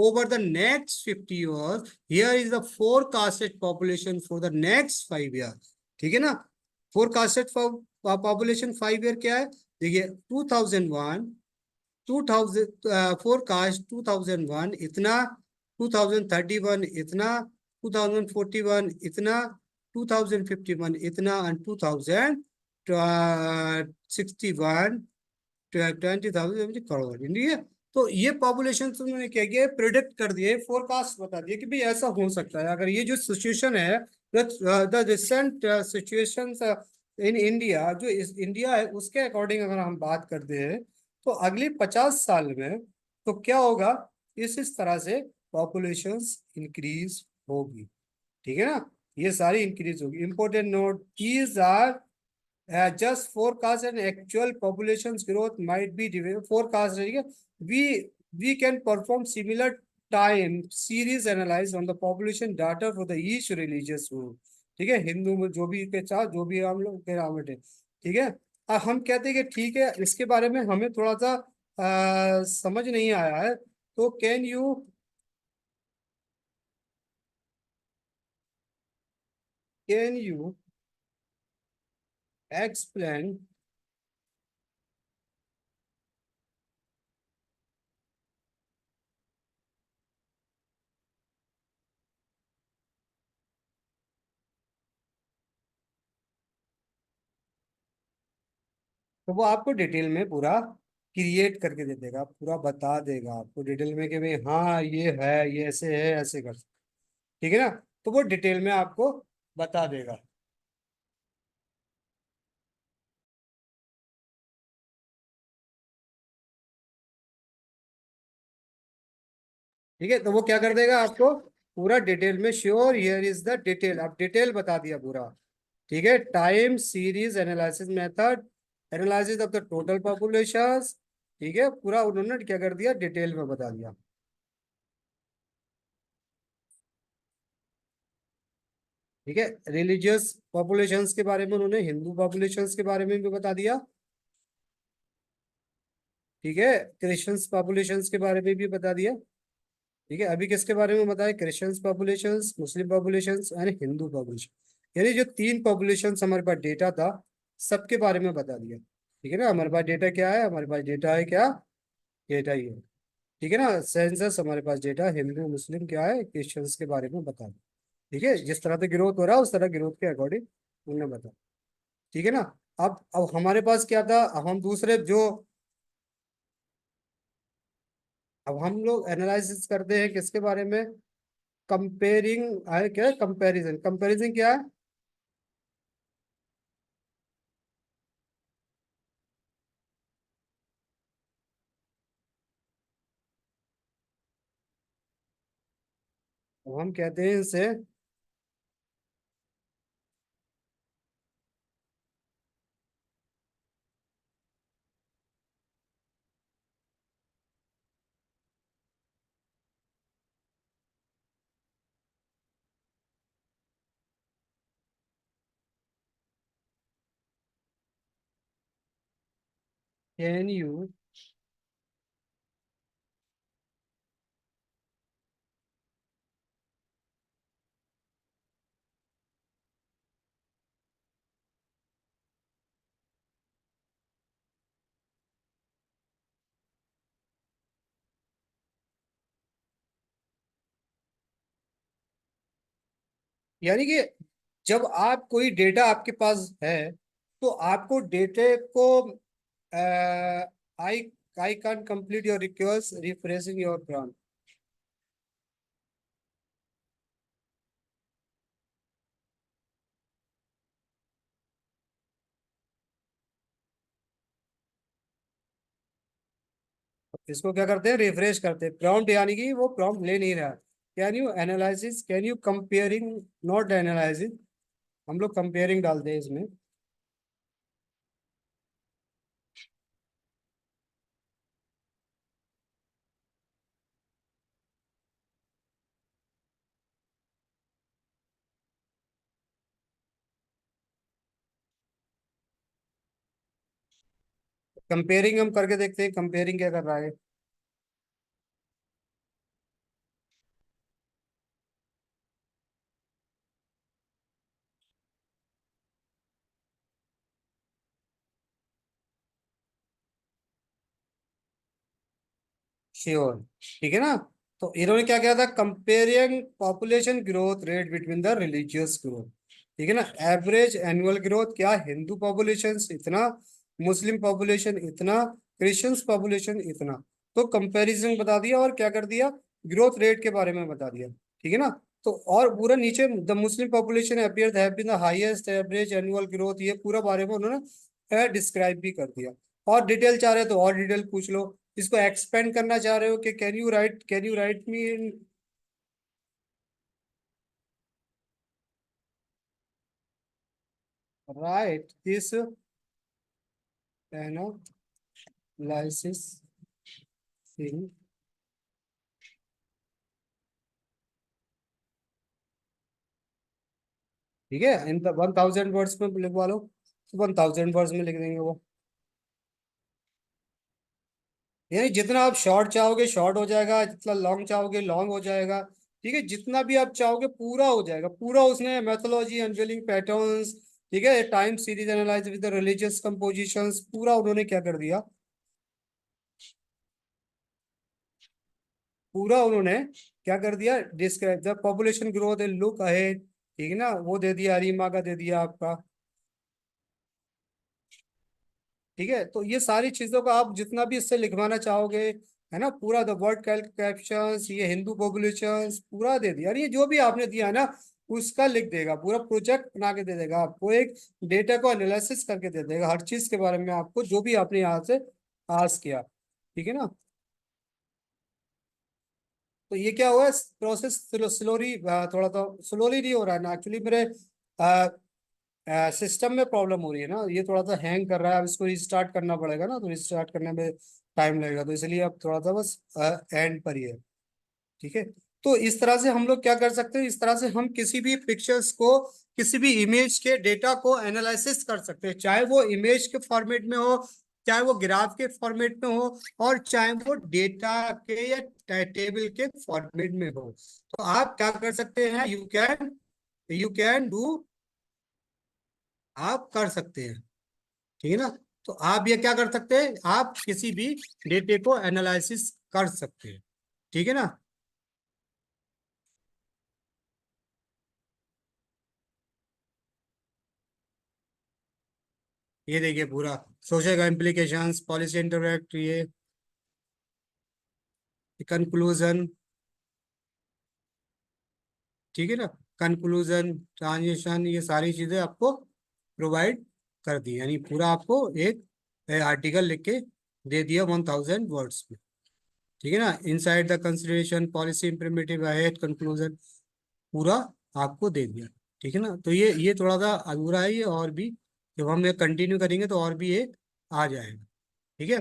over the next 50 years. Here is the forecasted population for the next 5 years. ठीक है ना? Forecasted population 5 year क्या है? देखिए 2001 2000 forecast 2001 इतना, 2031 इतना, 2041 इतना, 2051 इतना and 2061 20,000 करोड़। ठीक है, तो ये पॉपुलेशन उन्होंने क्या किया, प्रिडिक्ट कर दिए, फोरकास्ट बता दिए कि भाई ऐसा हो सकता है। अगर ये जो सिचुएशन है, the recent situation in India, जो इस इंडिया है उसके अकॉर्डिंग अगर हम बात करते हैं तो अगली 50 साल में तो क्या होगा, इस तरह से पॉपुलेशंस इंक्रीज होगी। ठीक है ना, ये सारी इंक्रीज होगी। Important note, these are just forecast and actual populations growth might be forecast। ठीक है, we can perform similar time series analysis on the population data for the each religious group। ठीक है, हिंदू में जो भी के साथ जो भी हम लोग पिरामिड है। ठीक है, अब हम कहते हैं कि ठीक है इसके बारे में हमें थोड़ा सा समझ नहीं आया है, तो can you explain तो वो आपको डिटेल में पूरा क्रिएट करके दे देगा, पूरा बता देगा आपको डिटेल में कि भाई हाँ ये है, ये ऐसे है, ऐसे कर। ठीक है ना, तो वो डिटेल में आपको बता देगा। ठीक है, तो वो क्या कर देगा आपको पूरा डिटेल में, sure here is the detail, अब डिटेल बता दिया पूरा। ठीक है, time series analysis method, analysis of the total population. ठीक है, पूरा उन्होंने क्या कर दिया, डिटेल में बता दिया। ठीक है, रिलीजियस पॉपुलेशंस के बारे में उन्होंने हिंदू पॉपुलेशंस के बारे में भी बता दिया। ठीक है, क्रिश्चियंस पॉपुलेशंस के बारे में भी बता दिया। ठीक है, अभी किसके बारे में बताया, Christians populations, Muslim populations and Hindu population, यानी जो 3 पॉपुलेशन हमारे पास डेटा था सबके बारे में बता दिया। ठीक है ना, हमारे पास डेटा क्या है, हमारे पास डेटा है क्या, डेटा ही है। ठीक है ना, सेंसस हमारे पास डेटा हिंदू मुस्लिम क्या है, क्रिश्चियंस के बारे में बता दिया। ठीक है, जिस तरह से ग्रोथ हो रहा है उस तरह ग्रोथ के अकॉर्डिंग उन्होंने बता। ठीक है ना, अब हमारे पास क्या था, अब हम दूसरे जो, अब हम लोग एनालिसिस करते हैं किसके बारे में, कंपेयरिंग है, क्या है, कंपैरिजन। कंपैरिजन क्या है, अब हम कहते हैं इसे, कैन यू यानी कि जब आप कोई डेटा आपके पास है तो आपको डेटे को, I I can't complete your request refreshing your plan. इसको क्या करते हैं, रिफ्रेश करते हैं। प्रॉम्प्ट यानी कि वो प्रॉम्प्ट ले नहीं रहा। Can you analysis, can you comparing, not analysing, हम लोग कंपेयरिंग डालते हैं इसमें। कंपेयरिंग हम करके देखते हैं, कंपेयरिंग क्या कर रहा है। श्योर, ठीक है ना। तो इन्होंने क्या किया था, comparing population growth rate between the religious growth, ठीक है ना। एवरेज एनुअल ग्रोथ क्या, हिंदू पॉपुलेशन इतना, मुस्लिम पॉपुलेशन इतना, क्रिश्चियंस पॉपुलेशन इतना। तो कंपैरिजन बता दिया और क्या कर दिया, ग्रोथ रेट के बारे में बता दिया, ठीक है ना। तो और पूरा नीचे the Muslim population appear have been the highest average annual growth, ये पूरा बारे में उन्होंने डिस्क्राइब भी कर दिया। और डिटेल चाह रहे हो तो और डिटेल पूछ लो। इसको एक्सपेंड करना चाह रहे हो कि can you right me in, right this analysis in, ठीक है, इन 1000 वर्ड्स में लिखवा लो, तो 1000 वर्ड्स में लिख देंगे वो। यानी जितना आप शॉर्ट चाहोगे शॉर्ट हो जाएगा, जितना लॉन्ग चाहोगे लॉन्ग हो जाएगा, ठीक है। जितना भी आप चाहोगे पूरा हो जाएगा पूरा। उसने मैथोलॉजी, अनवेलिंग पैटर्न्स, ठीक है, time series analyse with religious compositions, पूरा उन्होंने क्या कर दिया, पूरा उन्होंने क्या कर दिया, describe the population growth and look ahead, ठीक है ना, वो दे दिया, अरीमा का दे दिया आपका, ठीक है। तो ये सारी चीजों का आप जितना भी इससे लिखवाना चाहोगे, है ना, पूरा द वर्ड कैप्शंस, ये हिंदू पॉपुलेशंस पूरा दे दिया। और ये जो भी आपने दिया है ना उसका लिख देगा, पूरा प्रोजेक्ट बना के दे देगा आपको, एक डेटा को एनालिसिस करके दे देगा, हर चीज के बारे में आपको जो भी आपने यहाँ से आस किया, ठीक है ना। तो ये क्या हुआ, प्रोसेस स्लोली, थोड़ा तो स्लोली नहीं हो रहा है ना, एक्चुअली मेरे सिस्टम में प्रॉब्लम हो रही है ना, ये थोड़ा सा हैंग कर रहा है। अब इसको रिस्टार्ट करना पड़ेगा ना, तो रिस्टार्ट करने में टाइम लगेगा, तो इसलिए अब थोड़ा सा बस एंड पर ही है, ठीक है। तो इस तरह से हम लोग क्या कर सकते हैं, इस तरह से हम किसी भी पिक्चर्स को, किसी भी इमेज के डेटा को एनालिसिस कर सकते हैं, चाहे वो इमेज के फॉर्मेट में हो, चाहे वो ग्राफ के फॉर्मेट में हो, और चाहे वो डेटा के या टेबल के फॉर्मेट में हो। तो आप क्या कर सकते हैं, यू कैन डू, आप कर सकते हैं, ठीक है ना। तो आप ये क्या कर सकते हैं, आप किसी भी डेटे को एनालिसिस कर सकते हैं, ठीक है ना। ये देखिए पूरा सोचेगा, इम्प्लीकेशंस, पॉलिसी इंटरैक्ट, ये कंक्लूजन, ठीक है ना, कंक्लूजन, ट्रांजिशन, ये सारी चीजें आपको प्रोवाइड कर दी, यानी पूरा आपको एक आर्टिकल लिख के दे दिया 1000 वर्ड्स में, ठीक है ना। Inside the consideration, policy implementation, head, conclusion, पूरा आपको दे दिया, ठीक है ना। तो ये थोड़ा सा अधूरा है, ये और भी जब हम ये कंटिन्यू करेंगे तो और भी ये आ जाएगा, ठीक है।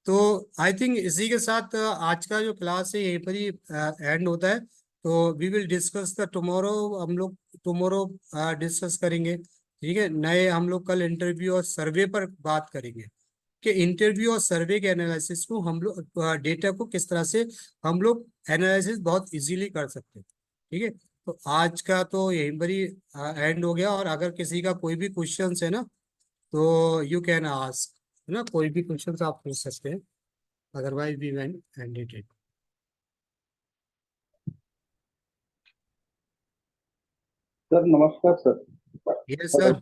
तो आई थिंक इसी के साथ आज का जो क्लास है यहीं पर ही एंड होता है। तो we will discuss the tomorrow, हम लोग टुमारो डिस्कस करेंगे, ठीक है। नए हम लोग कल इंटरव्यू और सर्वे पर बात करेंगे कि इंटरव्यू और सर्वे के एनालिसिस को हम लोग, डेटा को किस तरह से हम लोग एनालिसिस बहुत इजीली कर सकते हैं, ठीक है। तो आज का तो यहीं पर ही एंड हो गया, और अगर किसी का कोई भी क्वेश्चन है ना तो यू कैन आस्क, है ना, कोई भी क्वेश्चन आप पूछ सकते हैं, otherwise we when ended it. Sir नमस्कार सर। Yes hello. सर।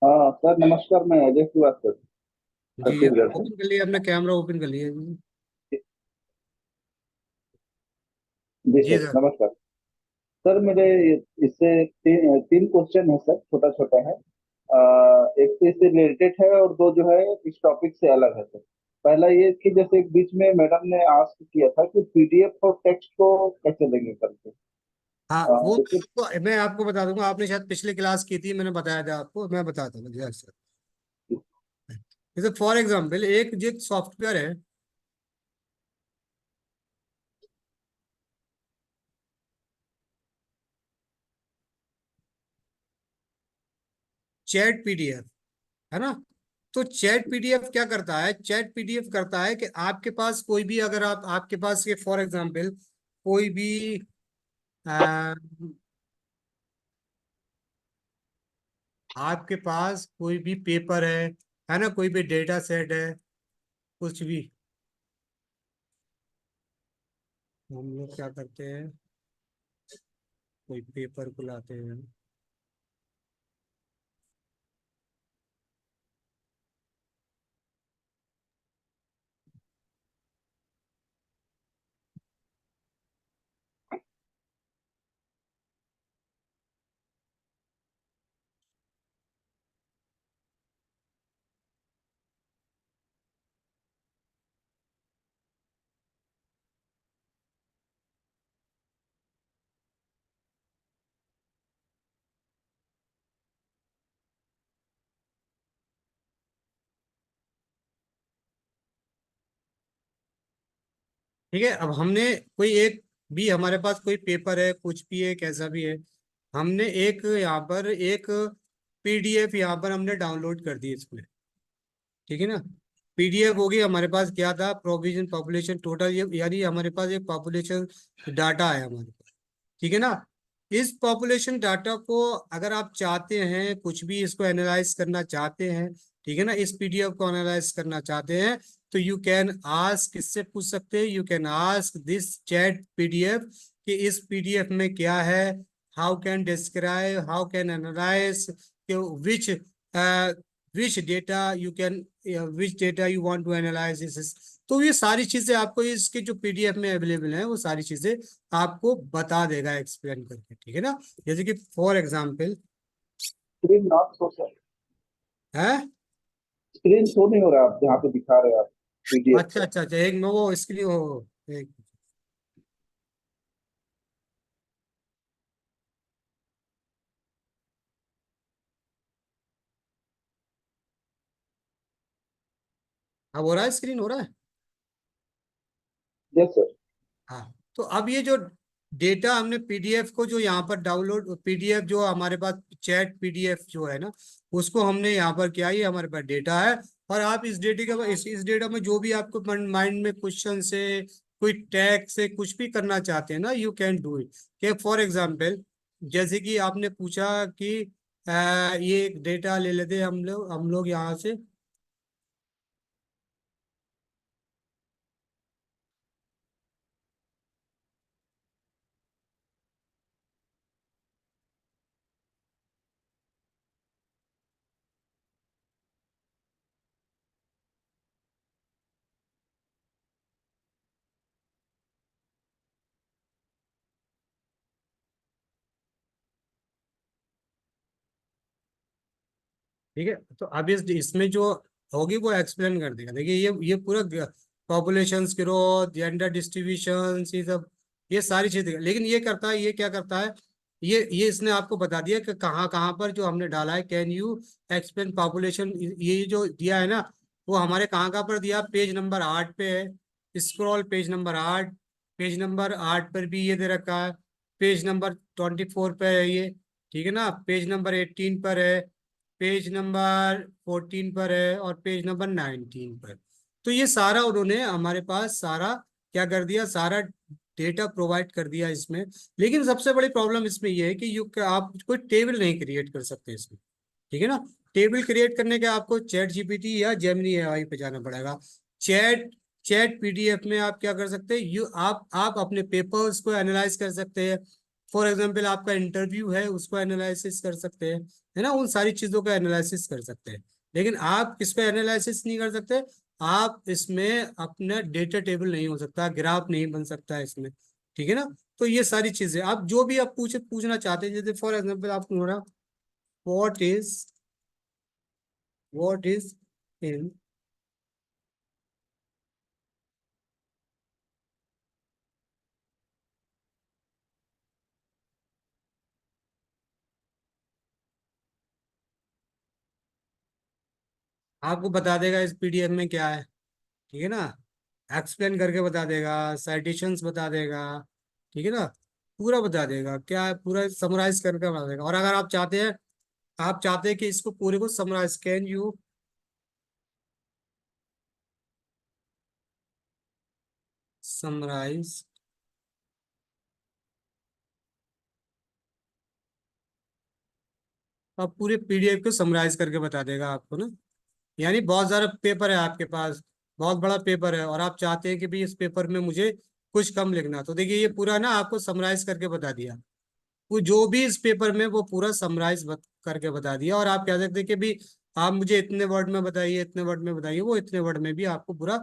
हाँ सर नमस्कार, मैं अजय श्रीवास्तव जी छत्तीसगढ़ से। ओपन कर लिए, अपना कैमरा ओपन कर लिए जी। जी जी सर सर। नमस्कार। सर मेरे इससे तीन क्वेश्चन है सर, छोटा छोटा है। एक तो इससे रिलेटेड है और दो जो है इस टॉपिक से अलग है सर। पहला ये कि जैसे एक बीच में मैडम ने आस्क किया था कि पीडीएफ और टेक्स्ट को कैसे लेंगे करके। हाँ, वो जैसे मैं आपको बता दूंगा, आपने शायद पिछली क्लास की थी, मैंने बताया था आपको, मैं बताता हूँ जैसे फॉर एग्जाम्पल एक जो सॉफ्टवेयर है, चैट पीडीएफ, है ना। तो चैट पीडीएफ क्या करता है, चैट पीडीएफ करता है कि आपके पास कोई भी, अगर आपके पास ये फॉर एग्जांपल कोई भी आ, आपके पास कोई भी पेपर है ना, कोई भी डेटा सेट है, कुछ भी, हम लोग क्या करते हैं, कोई पेपर को लाते हैं, ठीक है। अब हमने कोई एक भी, हमारे पास कोई पेपर है, कुछ भी है, कैसा भी है, हमने एक यहाँ पर एक पीडीएफ यहाँ पर हमने डाउनलोड कर दी इसमें, ठीक है ना। पीडीएफ होगी, हमारे पास क्या था, प्रोविजन पॉपुलेशन टोटल, ये यानी हमारे पास एक पॉपुलेशन डाटा है हमारे पास, ठीक है ना। इस पॉपुलेशन डाटा को अगर आप चाहते हैं, कुछ भी इसको एनालाइज करना चाहते हैं, ठीक है ना, इस पीडीएफ को एनालाइज करना चाहते हैं, तो यू कैन आस्क, किससे पूछ सकते हैं, you can ask this chat PDF कि इस पीडीएफ में क्या है, how can describe, how can analyze, which which data you can, which data you want to analyze this. तो ये सारी चीजें आपको इसके जो पीडीएफ में अवेलेबल है, वो सारी चीजें आपको बता देगा एक्सप्लेन करके, ठीक है ना। जैसे कि for example screen not show sir, है, स्क्रीन शो नहीं हो रहा आप जहाँ पे दिखा रहे हैं आप पीडीएफ। अच्छा अच्छा अच्छा, एक वो इसके लिए हो, एक, अब हो रहा है, स्क्रीन हो रहा है। Yes sir. हाँ, तो अब ये जो डेटा हमने पीडीएफ को जो यहाँ पर डाउनलोड, पीडीएफ जो हमारे पास चैट पीडीएफ जो है ना, उसको हमने यहाँ पर किया, ये हमारे पास डेटा है। और आप इस डेटा के, इस डेटा में जो भी आपको माइंड में क्वेश्चन से, कोई टैग से कुछ भी करना चाहते हैं ना, यू कैन डू इट। कि फॉर एग्जाम्पल जैसे कि आपने पूछा कि ये एक डेटा ले लेते हैं हम लोग यहाँ से, ठीक है। तो अब इसमें जो होगी वो एक्सप्लेन कर देगा। देखिए ये पूरा पॉपुलेशन ग्रोथ, जेंडर डिस्ट्रीब्यूशन, ये सब, ये सारी चीजें, लेकिन ये करता है, ये क्या करता है, ये इसने आपको बता दिया कि कहाँ कहाँ पर जो हमने डाला है, कैन यू एक्सप्लेन पॉपुलेशन, ये जो दिया है ना, वो हमारे कहाँ कहाँ पर दिया, पेज नंबर 8 पे है, scroll page number 8, page number 8 पर भी ये दे रखा है, पेज नंबर 24 पे है ये, ठीक है ना, पेज नंबर 18 पर है, पेज नंबर 14 पर है, और पेज नंबर 19 पर। तो ये सारा उन्होंने हमारे पास सारा क्या कर दिया, सारा डेटा प्रोवाइड कर दिया इसमें। लेकिन सबसे बड़ी प्रॉब्लम इसमें ये है कि आप कोई टेबल नहीं क्रिएट कर सकते इसमें, ठीक है ना। टेबल क्रिएट करने के आपको चैट जीपीटी या जेमिनी एआई पे जाना पड़ेगा। चैट चैट पीडीएफ में आप क्या कर सकते हैं, आप अपने पेपर्स को एनालाइज कर सकते हैं। फॉर एग्जांपल आपका इंटरव्यू है, उसको एनालिसिस कर सकते हैं, है ना, उन सारी चीजों का एनालिसिस कर सकते हैं। लेकिन आप किस पे एनालिसिस नहीं कर सकते, आप इसमें अपना डेटा टेबल नहीं हो सकता, ग्राफ नहीं बन सकता है इसमें, ठीक है ना। तो ये सारी चीजें आप जो भी आप पूछना चाहते हैं, जैसे फॉर एग्जांपल आपको हो रहा, what is what is in आपको बता देगा इस पीडीएफ में क्या है, ठीक है ना, एक्सप्लेन करके बता देगा, साइटेशंस बता देगा, ठीक है ना, पूरा बता देगा क्या है, पूरा समराइज करके बता देगा। और अगर आप चाहते हैं कि इसको पूरे को समराइज, कैन यू समराइज, अब पूरे पीडीएफ को समराइज करके बता देगा आपको ना। यानी बहुत सारा पेपर है आपके पास, बहुत बड़ा पेपर है, और आप चाहते हैं कि भाई इस पेपर में मुझे कुछ कम लिखना, तो देखिए ये पूरा ना आपको समराइज करके बता दिया। वो जो भी इस पेपर में वो पूरा समराइज करके बता दिया। और आप कह सकते हैं कि भी आप मुझे इतने वर्ड में बताइए, इतने वर्ड में बताइए, वो इतने वर्ड में भी आपको पूरा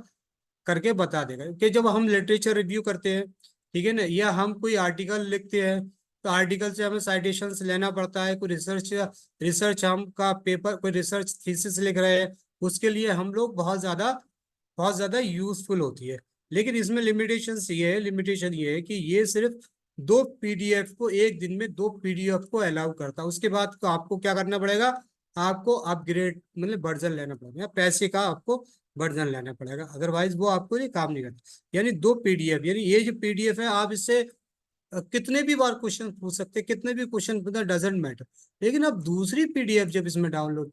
करके बता देगा। कि जब हम लिटरेचर रिव्यू करते हैं, ठीक है ना, या हम कोई आर्टिकल लिखते हैं, तो आर्टिकल से हमें साइटेशंस लेना पड़ता है, कोई रिसर्च हम का पेपर, कोई रिसर्च थीसिस लिख रहे हैं, उसके लिए हम लोग बहुत ज्यादा यूजफुल होती है। लेकिन इसमें लिमिटेशन ये है कि ये सिर्फ दो पीडीएफ को, एक दिन में दो पीडीएफ को अलाउ करता है। उसके बाद तो आपको क्या करना पड़ेगा, आपको अपग्रेड मतलब वर्जन लेना पड़ेगा, पैसे का आपको वर्जन लेना पड़ेगा, अदरवाइज वो आपको ये काम नहीं करता। यानी दो पीडीएफ, यानी ये जो पीडीएफ है आप इससे कितने भी बार क्वेश्चन पूछ सकते हैं, कितने भी क्वेश्चन पूछना, डजेंट मैटर। लेकिन अब दूसरी पीडीएफ जब इसमें डाउनलोड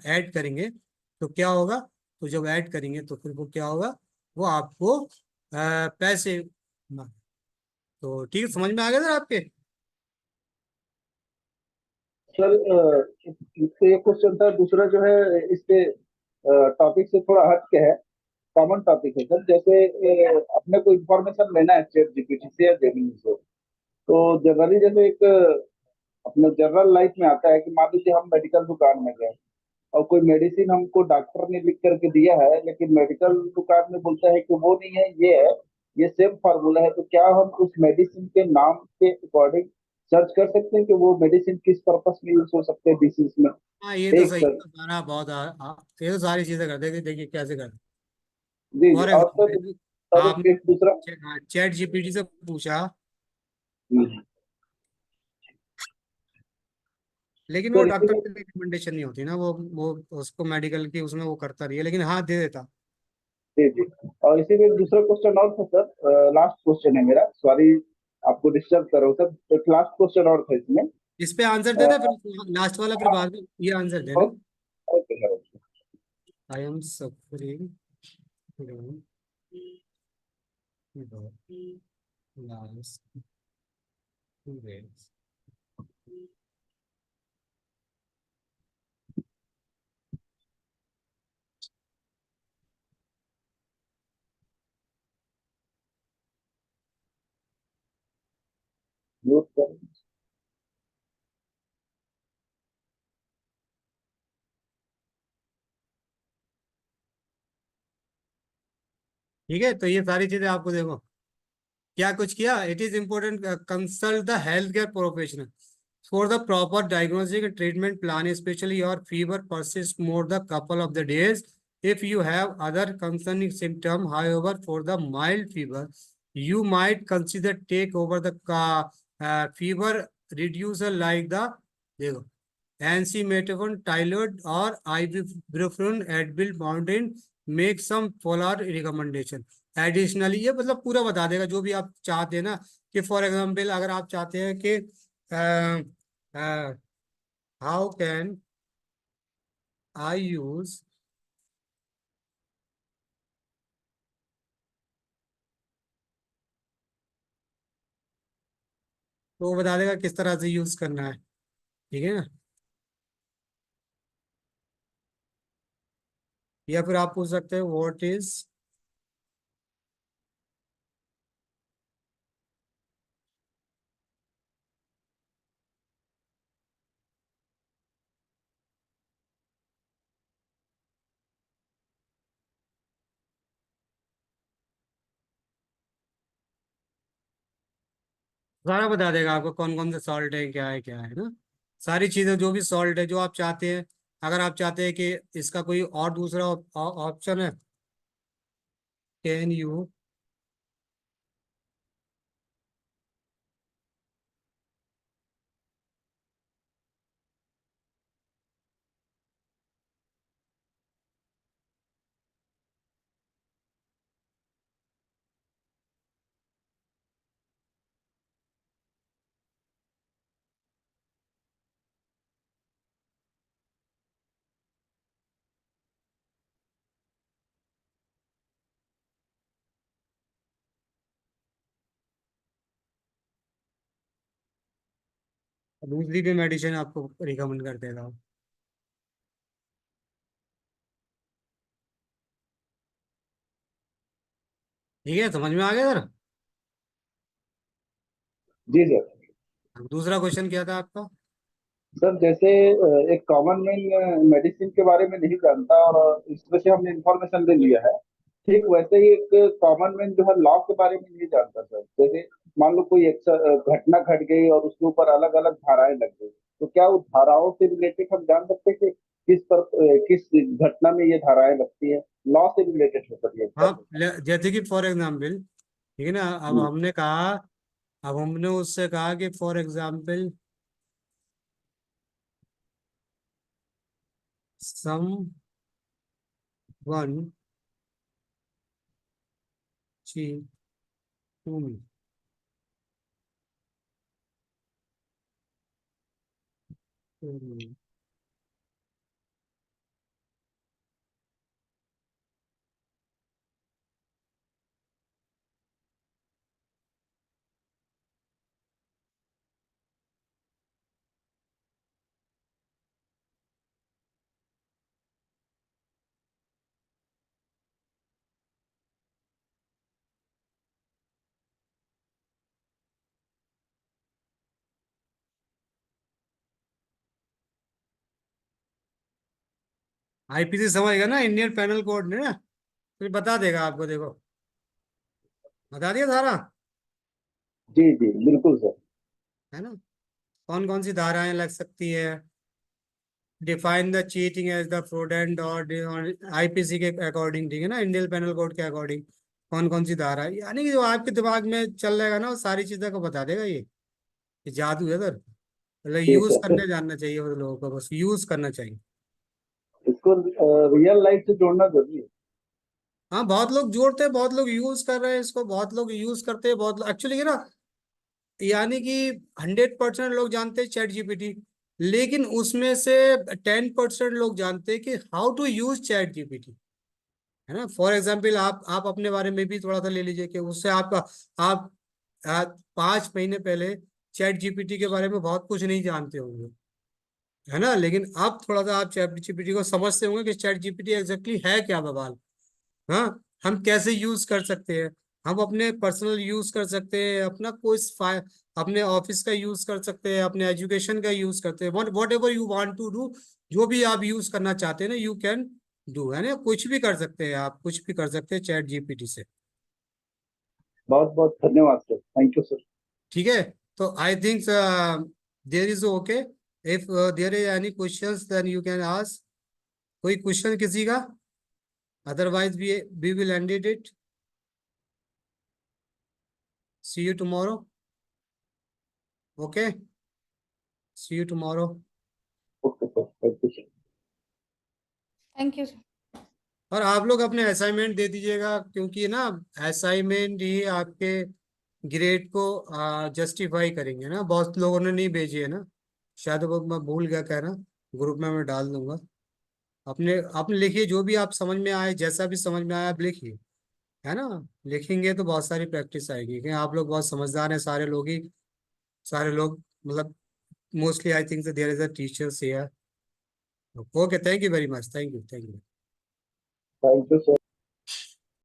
ऐड करेंगे तो क्या होगा, तो जब ऐड करेंगे तो फिर वो क्या होगा, वो आपको पैसे तो ठीक है, समझ में आ गया सर आपके। सर इससे एक क्वेश्चन था, दूसरा जो है इससे टॉपिक से थोड़ा हट के है, कॉमन टॉपिक है सर। जैसे अपने को इन्फॉर्मेशन लेना है चैट जीपीटी से या जेमिनी से, तो जनरली जैसे एक अपने जनरल लाइफ में आता है कि मान लीजिए हम मेडिकल दुकान में गए और कोई मेडिसिन हमको डॉक्टर ने लिख करके दिया है, लेकिन मेडिकल दुकान में बोलता है कि वो नहीं है, ये है, ये सेम फार्मूला है, तो क्या हम उस मेडिसिन के नाम के अकॉर्डिंग सर्च कर सकते हैं कि वो मेडिसिन किस पर्पस में यूज हो सकते हैं डिसीज में? हाँ ये तो एक सही सर। है, सारा बहुत ये तो सारी चीजें करते हैं, देखिए कैसे करते जी जी। फॉर और सर एग्जाम्पल सर आपने एक दूसरा। चैट जीपीटी से पूछा, हम्म। लेकिन वो सर डॉक्टर इसी की रिकमेंडेशन नहीं होती ना, वो उसको मेडिकल की उसमें वो करता रही है, लेकिन हाँ दे देता। जी जी। और इसी में एक दूसरा क्वेश्चन और था सर, लास्ट क्वेश्चन है मेरा, सॉरी आपको डिस्टर्ब कर रहा हूँ सर, एक लास्ट क्वेश्चन और था इसमें। इस पे आंसर अ, देना, फिर लास्ट वाला फिर बाद में ये आंसर देना। Okay sir, okay. I am suffering from last 2 days। Mute कर। ठीक है, तो ये सारी चीजें आपको देखो क्या कुछ किया। It is important consult the health care professional for the proper diagnostic and treatment plan, specially your fever persists more the couple of the days. If you have other concerning symptom, however, for the mild fever, you might consider take over the fever reducer like the देखो acetaminophen, Tylenol और ibuprofen, Advil, mountain, make some follower recommendation additionally. ये मतलब पूरा बता देगा जो भी आप चाहते हैं ना, कि फॉर एग्जांपल अगर आप चाहते हैं कि हाउ कैन आई यूज, तो वो बता देगा किस तरह से यूज करना है, ठीक है ना। या फिर आप पूछ सकते हैं व्हाट इज, सारा बता देगा आपको कौन कौन से सॉल्ट है, क्या है ना, सारी चीजें जो भी सॉल्ट है जो आप चाहते हैं। अगर आप चाहते हैं कि इसका कोई और दूसरा ऑप्शन है, कैन यू दूसरी भी मेडिसिन आपको रिकमेंड कर देगा। ठीक है, समझ में आ गया सर? जी सर। दूसरा क्वेश्चन क्या था आपका? सर जैसे एक कॉमन मैन मेडिसिन के बारे में नहीं जानता और इसमें से हमने इंफॉर्मेशन ले लिया है, ठीक वैसे ही एक कॉमन मैन जो है लॉ के बारे में नहीं जानता सर। जैसे मान लो कोई एक घटना घट गई और उसके ऊपर अलग अलग धाराएं लग गई, तो क्या उस धाराओं से रिलेटेड हम जान सकते हैं कि किस घटना में ये धाराएं लगती है? लॉ से रिलेटेड है सर ये हाँ, information। जैसे कि फॉर एग्जाम्पल, ठीक है ना, अब हमने कहा, अब हमने उससे कहा कि for example some one cheat to me. IPC समझ गया ना, इंडियन पेनल कोड ने ना, फिर बता देगा आपको, देखो बता दिया सारा, जी जी बिल्कुल सर। है ना। कौन कौन सी धाराएं लग सकती है, define the cheating as the fraudulent और आईपीसी के अकॉर्डिंग, ठीक है ना, इंडियन पेनल कोड के अकॉर्डिंग कौन कौन सी धारा है, यानी कि जो आपके दिमाग में चल रहेगा ना वो सारी चीजों को बता देगा ये जादू है सर। मतलब जी यूज सर, करने जानना चाहिए वो लोगों को, बस यूज करना चाहिए। इसको रियल लाइफ से जोड़ना जरूरी है। हाँ, बहुत लोग जोड़ते हैं, बहुत लोग यूज कर रहे हैं इसको, बहुत लोग यूज करते हैं, बहुत लोग एक्चुअली ना, यानी कि 100% लोग जानते हैं चैट जीपीटी, लेकिन उसमें से 10% लोग जानते हैं कि how to use chat GPT, है ना। फॉर एग्जाम्पल आप अपने बारे में भी थोड़ा सा ले लीजिए कि उससे आपका, आप 5 महीने पहले चैट जीपीटी के बारे में बहुत कुछ नहीं जानते होंगे, है ना, लेकिन अब थोड़ा सा आप चैट जीपीटी को समझते होंगे कि चैट जीपीटी एग्जैक्टली है क्या बवाल। हाँ, हम कैसे यूज कर सकते हैं, हम अपने पर्सनल यूज कर सकते हैं, अपना कोई अपने ऑफिस का यूज कर सकते हैं, अपने एजुकेशन का यूज करते हैं, whatever you want to do, जो भी आप यूज करना चाहते हैं ना, यू कैन डू, है ना, कुछ भी कर सकते हैं आप, कुछ भी कर सकते हैं चैट जीपीटी से। बहुत बहुत धन्यवाद सर, थैंक यू सर। ठीक है, तो I think there is okay, if there is any questions then you can ask. कोई क्वेश्चन किसी का? Otherwise we will end it. See you tomorrow. Okay. See you tomorrow. Okay sir, thank you sir. Thank you, sir. और आप लोग अपने assignment दे दीजिएगा, क्योंकि ना असाइनमेंट ही आपके ग्रेड को जस्टिफाई करेंगे ना। बहुत लोगों ने नहीं भेजी है ना, शायद वो मैं भूल गया कहना, ग्रुप में मैं डाल दूंगा। अपने अपने लिखिए, जो भी आप समझ में आए, जैसा भी समझ में आया आप लिखिए, है ना। लिखेंगे तो बहुत सारी प्रैक्टिस आएगी, क्योंकि आप लोग बहुत समझदार हैं सारे लोग ही, सारे लोग, मतलब mostly I think there is a teachers here. Okay, thank you very much. Thank you. Thank you. Thank you sir.